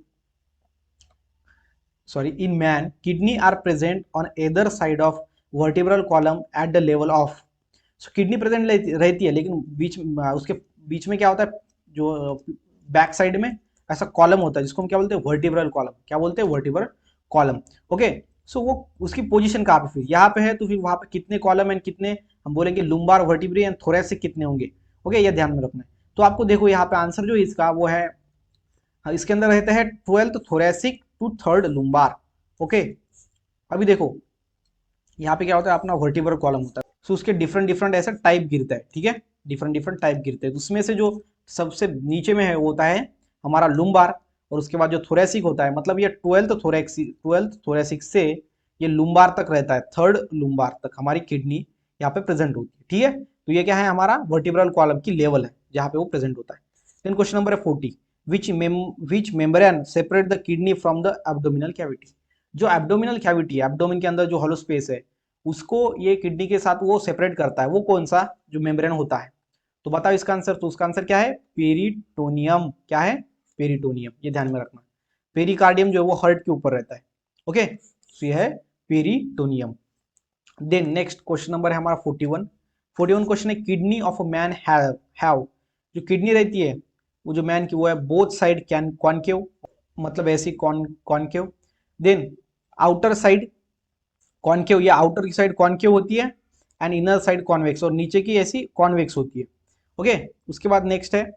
sorry, in man kidney are present on either side of vertebral column at the level of। so kidney present रहती है लेकिन उसके बीच में क्या होता है, जो बैक साइड में ऐसा कॉलम होता है जिसको हम क्या बोलते हैं, वर्टिब्रल कॉलम। क्या बोलते हैं, वर्टिब्रल कॉलम। ओके, सो वो उसकी पोजीशन कहाँ पे, फिर यहाँ पे है तो फिर वहां पे कितने कॉलम एंड कितने हम बोलेंगे लुम्बार, वर्टिब्री एंड थोरेसिक कितने होंगे। ओके, ये ध्यान में रखना है। तो आपको देखो यहाँ पे आंसर जो इसका वो है, इसके अंदर रहता है 12th thoracic to 3rd लुम्बार। Okay, अभी देखो यहाँ पे क्या होता है, अपना वर्टिब्रल कॉलम होता है। सो उसके डिफरेंट डिफरेंट ऐसा टाइप गिरता है, ठीक है, डिफरेंट डिफरेंट टाइप गिरते हैं। उसमें से जो सबसे नीचे में है वो होता है हमारा लुम्बार, और उसके बाद जो थोरेसिक होता है, मतलब ये 12th थोरेसिक से ये लुम्बार तक रहता है, 3rd लुम्बार तक हमारी किडनी यहाँ पे प्रेजेंट होती है। ठीक है, तो ये क्या है, हमारा वर्टिब्रल कॉलम की लेवल है जहाँ पे वो प्रेजेंट होता है। Then question number 40, which membrane separate the kidney from the abdominal cavity। जो एब्डोमिनल कैविटी है, एब्डोमिन के अंदर जो हॉलो स्पेस है उसको ये किडनी के साथ वो सेपरेट करता है, वो कौन सा जो मेम्ब्रेन होता है। तो बताओ इसका आंसर। तो उसका आंसर क्या है, पेरिटोनियम। क्या है, पेरिटोनियम, ये ध्यान में रखना। पेरिकार्डियम जो है वो हार्ट के ऊपर रहता है। ओके, तो ये है peritoneum. Then next question number है हमारा 41 क्वेश्चन है, kidney of a man have. जो किडनी रहती है वो जो मैन की वो है बोथ साइड कैन कॉनकेव, मतलब ऐसी concave. Then outer side concave, या आउटर की साइड कॉनकेव होती है एंड इनर साइड कॉन्वेक्स, और नीचे की ऐसी कॉन्वेक्स होती है। ओके, उसके बाद नेक्स्ट है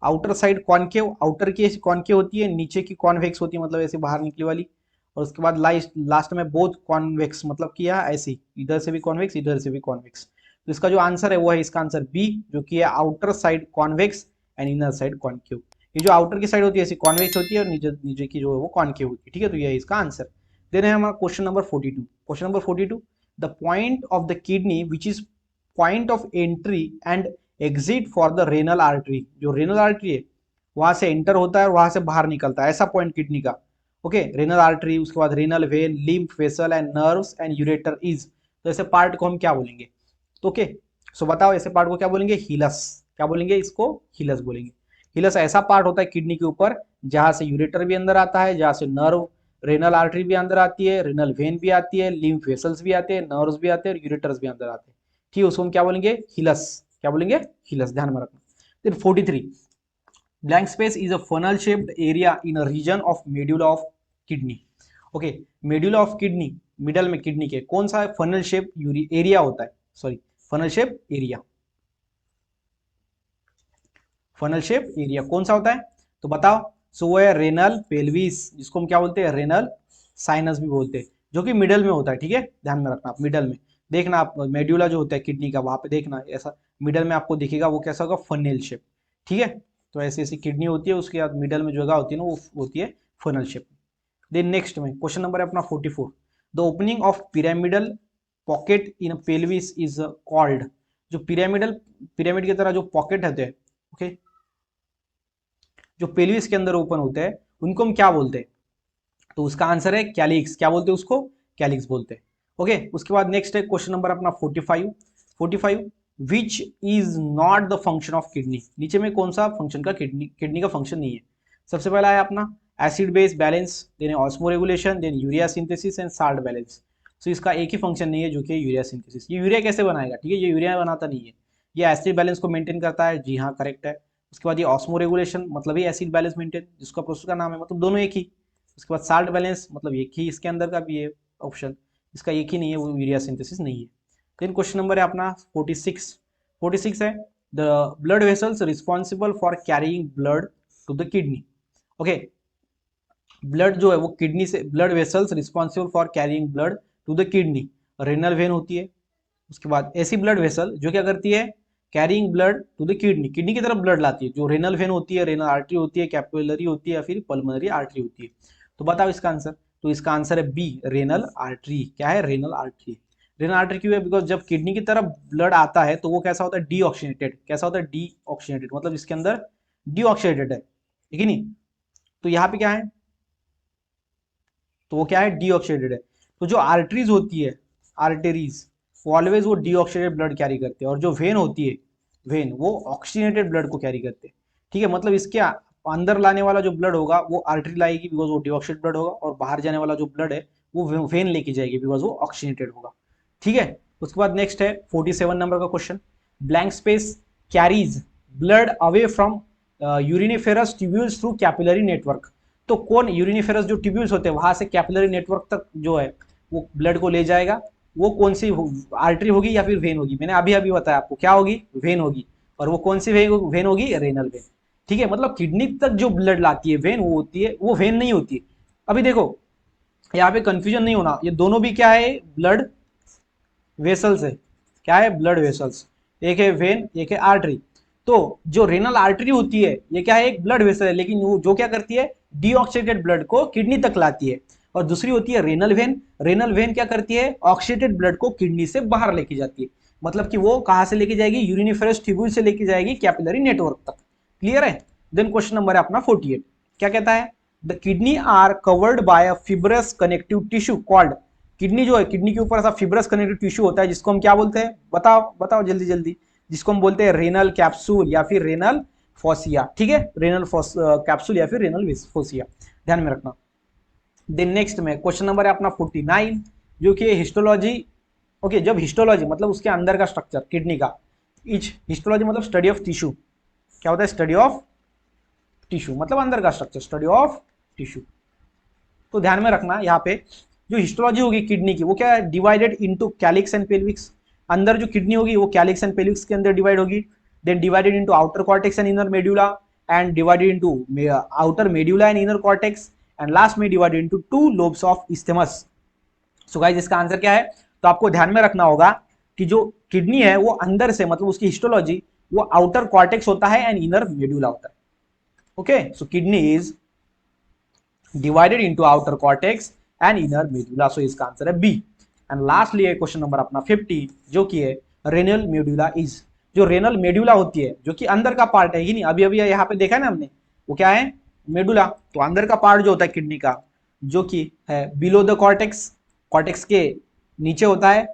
आउटर साइड कॉनकेव, आउटर की ऐसी कॉनकेव होती है, नीचे की कॉन्वेक्स होती है, मतलब ऐसे बाहर निकली वाली। और उसके बाद लास्ट में बोथ कॉन्वेक्स, मतलब किया ऐसी, इधर से भी कॉन्वेक्स इधर से भी कॉन्वेक्स। तो इसका जो आंसर है वो है इसका आंसर बी, जो कि है outer side convex and inner side concave. ये जो आउटर की साइड होती है ऐसी कॉन्वेक्स होती है और नीचे नीचे की जो है वो कॉन्केव होती है, ठीक है। तो ये है इसका आंसर। देन है हमारा question number 42। Question number 42, the point of the kidney which is point of entry and exit for the renal artery. जो रेनल आर्टरी है वहां से एंटर होता है और वहां से बाहर निकलता है, ऐसा पॉइंट किडनी का। ओके, रेनल आर्टरी, उसके बाद renal vein, lymph vessel and nerves and ureter is. तो ऐसे पार्ट को हम क्या बोलेंगे? तो ओके, सो बताओ ऐसे पार्ट को क्या बोलेंगे? हिलस। क्या बोलेंगे इसको? हिलस बोलेंगे। हिलस ऐसा पार्ट होता है किडनी के ऊपर जहां से यूरेटर भी अंदर आता है, जहां से नर्व, रेनल आर्टरी भी अंदर आती है, रेनल वेन भी आती है, लिम्फ वेसल्स भी आते हैं, नर्व्स भी आते हैं और यूरेटर्स भी अंदर आते हैं, ठीक है। उसको हम क्या बोलेंगे? हिलस। क्या बोलेंगे? हिलस, ध्यान में रखना। फिर 43, blank space is a funnel shaped area in a region of medulla of kidney. Okay, medulla of kidney, middle में किडनी के कौन सा फनल शेप एरिया होता है? Sorry, funnel shape area, funnel shape area कौन सा होता है? तो बताओ। सो वो है रेनल पेल्विस, जिसको हम क्या बोलते हैं? रेनल साइनस भी बोलते हैं, जो कि मिडल में होता है, ठीक है। ध्यान में रखना, आप मिडल में देखना, आप मेड्यूला जो होता है किडनी का वहां पे देखना, ऐसा मिडल में आपको दिखेगा, वो कैसा होगा? फनेल शेप, ठीक है। तो ऐसी ऐसी किडनी होती है, उसके बाद मिडल में जगह होती है ना, वो होती है फनल शेप। देन नेक्स्ट में क्वेश्चन नंबर है अपना 44, the opening of pyramidal pocket in pelvis is called. जो पिरामिडल, पिरामिड की तरह जो पॉकेट होते हैं, ओके, जो पेल्विस के अंदर ओपन होते हैं, उनको हम क्या बोलते हैं? तो उसका आंसर है कैलिक्स। क्या बोलते हैं उसको? कैलिक्स बोलते हैं। ओके, उसके बाद नेक्स्ट है क्वेश्चन नंबर अपना 45। 45, which is not the function of kidney. नीचे में कौन सा फंक्शन का किडनी का फंक्शन नहीं है? सबसे पहला है अपना acid base balance, then osmoregulation, then urea synthesis and salt balance. So इसका एक ही फंक्शन नहीं है, जो कि यूरिया सिंथेसिस। ये यूरिया कैसे बनाएगा? ठीक है, ये यूरिया बनाता नहीं है, ये एसिड बैलेंस को मेंटेन करता है। जी हाँ, करेक्ट है। उसके बाद ये ऑस्मो रेगुलेशन, मतलब ये एसिड बैलेंस मेंटेन, जिसका प्रोसेस का नाम है, मतलब दोनों एक ही। उसके बाद साल्ट बैलेंस, मतलब एक ही इसके अंदर का भी है ऑप्शन, इसका एक ही नहीं है, वो यूरिया सिंथेसिस नहीं है। देन क्वेश्चन नंबर है अपना 46। 46 है, the blood vessels responsible for carrying blood to the kidney. Okay, blood जो है वो किडनी से, blood vessels responsible for carrying blood to the kidney, renal vein होती है। उसके बाद ऐसी ब्लड वेसल जो क्या करती है? Carrying blood to the kidney, kidney की तरफ ब्लड लाती है, जो रेनल वेन होती है, रेनल आर्टरी होती है, कैपिलरी होती है या फिर पल्मोनरी आर्टरी होती है। तो बताओ इसका आंसर। तो इसका आंसर है बी, रेनल आर्टरी। क्या है? Renal artery. रेनल आर्टरी क्यों है? बिकॉज जब किडनी की तरफ ब्लड आता है तो वो कैसा होता है? डीऑक्सीनेटेड। कैसा होता है? डीऑक्सीनेटेड, मतलब इसके अंदर डीऑक्सीनेटेड है, ठीक है नहीं? तो यहाँ पे क्या है? तो वो क्या है? डीऑक्सीडेटेड है। तो जो आर्टरीज होती है, आर्टरीज, वो ऑलवेज वो डीऑक्सीडेटेड ब्लड कैरी करते हैं, और जो वेन होती है, वेन, वो ऑक्सीजनेटेड ब्लड को कैरी करते हैं, ठीक है। मतलब इसके अंदर लाने वाला जो ब्लड होगा वो आर्टरी लाएगी, बिकॉज वो डीऑक्सीडेटेड ब्लड होगा, और बाहर जाने वाला जो ब्लड है वो वेन लेके जाएगी, बिकॉज वो ऑक्सीजनेटेड होगा, ठीक है। उसके बाद नेक्स्ट है 47 नंबर का question, blank space carries blood away from uriniferous tubules through capillary network. तो कौन यूरिनिफेरस जो ट्यूब्यूल्स होते हैं वहां से कैपिलरी नेटवर्क तक जो है वो ब्लड को ले जाएगा? वो कौन सी आर्टरी होगी या फिर वेन होगी? मैंने अभी अभी बताया आपको, क्या होगी? वेन होगी। और वो कौन सी वेन होगी? रेनल वेन, ठीक है। मतलब किडनी तक जो ब्लड लाती है वेन, वो होती है, वो वेन नहीं होती है। अभी देखो यहाँ पे कंफ्यूजन नहीं होना, ये दोनों भी क्या है? ब्लड वेसल्स है। क्या है? Blood vessels. एक है वेन, एक है आर्टरी। तो जो रेनल आर्टरी होती है ये क्या है? एक ब्लड वेसल है, लेकिन वो जो क्या करती है? डीऑक्सीडेटेड ब्लड को किडनी तक लाती है। और दूसरी होती है रेनल वेन। रेनल वेन क्या करती है? ऑक्सीडेटेड ब्लड को किडनी से बाहर लेके जाती है। मतलब कि वो कहां से लेके जाएगी? यूरिनिफेरस ट्यूब्यूल से लेके जाएगी कैपिलरी नेटवर्क तक। क्लियर है? देन क्वेश्चन नंबर है अपना 48। क्या कहता है? The kidney are covered by a fibrous connective tissue called. Kidney जो है, किडनी के ऊपर ऐसा फिब्रस कनेक्टिव टिश्यू होता है, जिसको हम क्या बोलते हैं? बताओ बताओ जल्दी जल्दी। जिसको हम बोलते हैं रेनल कैप्सूल या फिर रेनल फोसिया, ठीक है। रेनल कैप्सूल या फिर रेनल फोसिया, ध्यान में रखना। देन नेक्स्ट में क्वेश्चन नंबर है अपना 49, जो कि हिस्टोलॉजी। ओके, जब हिस्टोलॉजी मतलब उसके अंदर का स्ट्रक्चर किडनी का, इच हिस्टोलॉजी मतलब स्टडी ऑफ टिश्यू। क्या होता है? स्टडी ऑफ टिश्यू, मतलब अंदर का स्ट्रक्चर, स्टडी ऑफ टिश्यू। तो ध्यान में रखना यहाँ पे जो हिस्टोलॉजी होगी किडनी की, वो क्या है? Divided into calyx and पेल्विक्स। अंदर जो किडनी होगी वो कैलिक्स एंड पेल्विक्स के अंदर डिवाइड होगी। Then divided into outer cortex and inner medulla, and divided into outer medulla and inner cortex, and last में divided into 2 lobes of isthmus. So guys इसका answer क्या है? तो आपको ध्यान में रखना होगा कि जो किडनी है वो अंदर से, मतलब उसकी हिस्टोलॉजी, वो आउटर कॉर्टेक्स होता है एंड इनर मेडुला होता है। Okay, so kidney is divided into outer cortex and inner medulla, so इसका आंसर है बी। एंड लास्टली है क्वेश्चन नंबर अपना 50, जो कि है रेनल मेडुला इज, जो रेनल मेडुला होती है जो कि अंदर का पार्ट है ही नहीं, अभी अभी यहाँ पे देखा है ना हमने, वो क्या है, मेडुला। तो अंदर का पार्ट जो होता है किडनी का, जो कि है बिलो द कॉर्टेक्स, कॉर्टेक्स के नीचे होता है,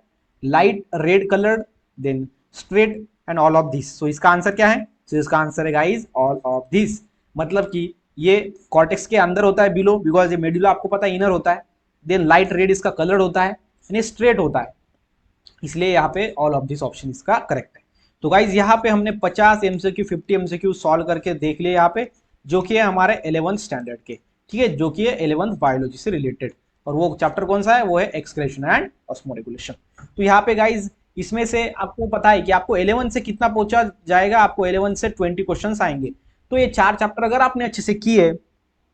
light red coloured, then straight and all of this. So इसका आंसर क्या है, सो इसका आंसर है गाइस ऑल ऑफ दिस। मतलब कि ये कॉर्टेक्स के अंदर होता है बिलो, बिकॉज ये मेडुला आपको पता है इनर होता है, देन लाइट रेड इसका कलर होता है, यानी स्ट्रेट होता है, इसलिए यहाँ पे ऑल ऑफ दिस ऑप्शन इसका करेक्ट है। तो गाइज यहाँ पे हमने 50 एमसीक्यू 50 एमसीक्यू सॉल्व करके देख लिए यहाँ पे, जो कि है हमारे 11th स्टैंडर्ड के, ठीक है, जो कि है 11th बायोलॉजी से रिलेटेड, और वो चैप्टर कौन सा है, वो है एक्सक्रेशन एंड ऑस्मोरेगुलेशन। तो यहाँ पे गाइज इसमें से आपको पता है कि आपको 11 से कितना पहुंचा जाएगा, आपको 11 से 20 क्वेश्चन आएंगे। तो ये 4 चैप्टर अगर आपने अच्छे से किए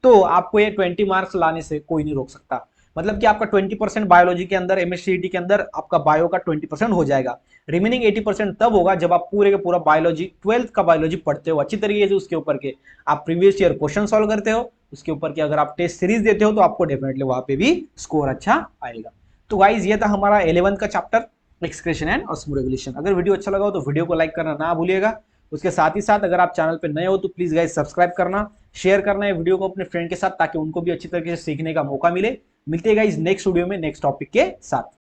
तो आपको ये 20 मार्क्स लाने से कोई नहीं रोक सकता। मतलब कि आपका 20% बायोलॉजी के अंदर, एमएससीईटी के अंदर आपका बायो का 20% हो जाएगा। रिमेनिंग 80% तब होगा जब आप पूरे के पूरा बायोलॉजी, 12th का बायोलॉजी पढ़ते हो अच्छी तरीके से, उसके ऊपर के आप प्रीवियस ईयर क्वेश्चन सॉल्व करते हो, उसके ऊपर के अगर आप टेस्ट सीरीज देते हो तो आपको डेफिनेटली वहां पे भी स्कोर अच्छा आएगा। तो गाइज ये था हमारा 11th का चैप्टर एक्सक्रेशन एंड ऑस्मोरेगुलेशन। अगर वीडियो अच्छा लगा हो तो वीडियो को लाइक करना ना भूलिएगा। उसके साथ ही साथ अगर आप चैनल पे नए हो तो प्लीज गाइज सब्सक्राइब करना, शेयर करना है वीडियो को अपने फ्रेंड के साथ, ताकि उनको भी अच्छी तरीके से सीखने का मौका मिले। मिलते हैं गाइज नेक्स्ट वीडियो में नेक्स्ट टॉपिक के साथ।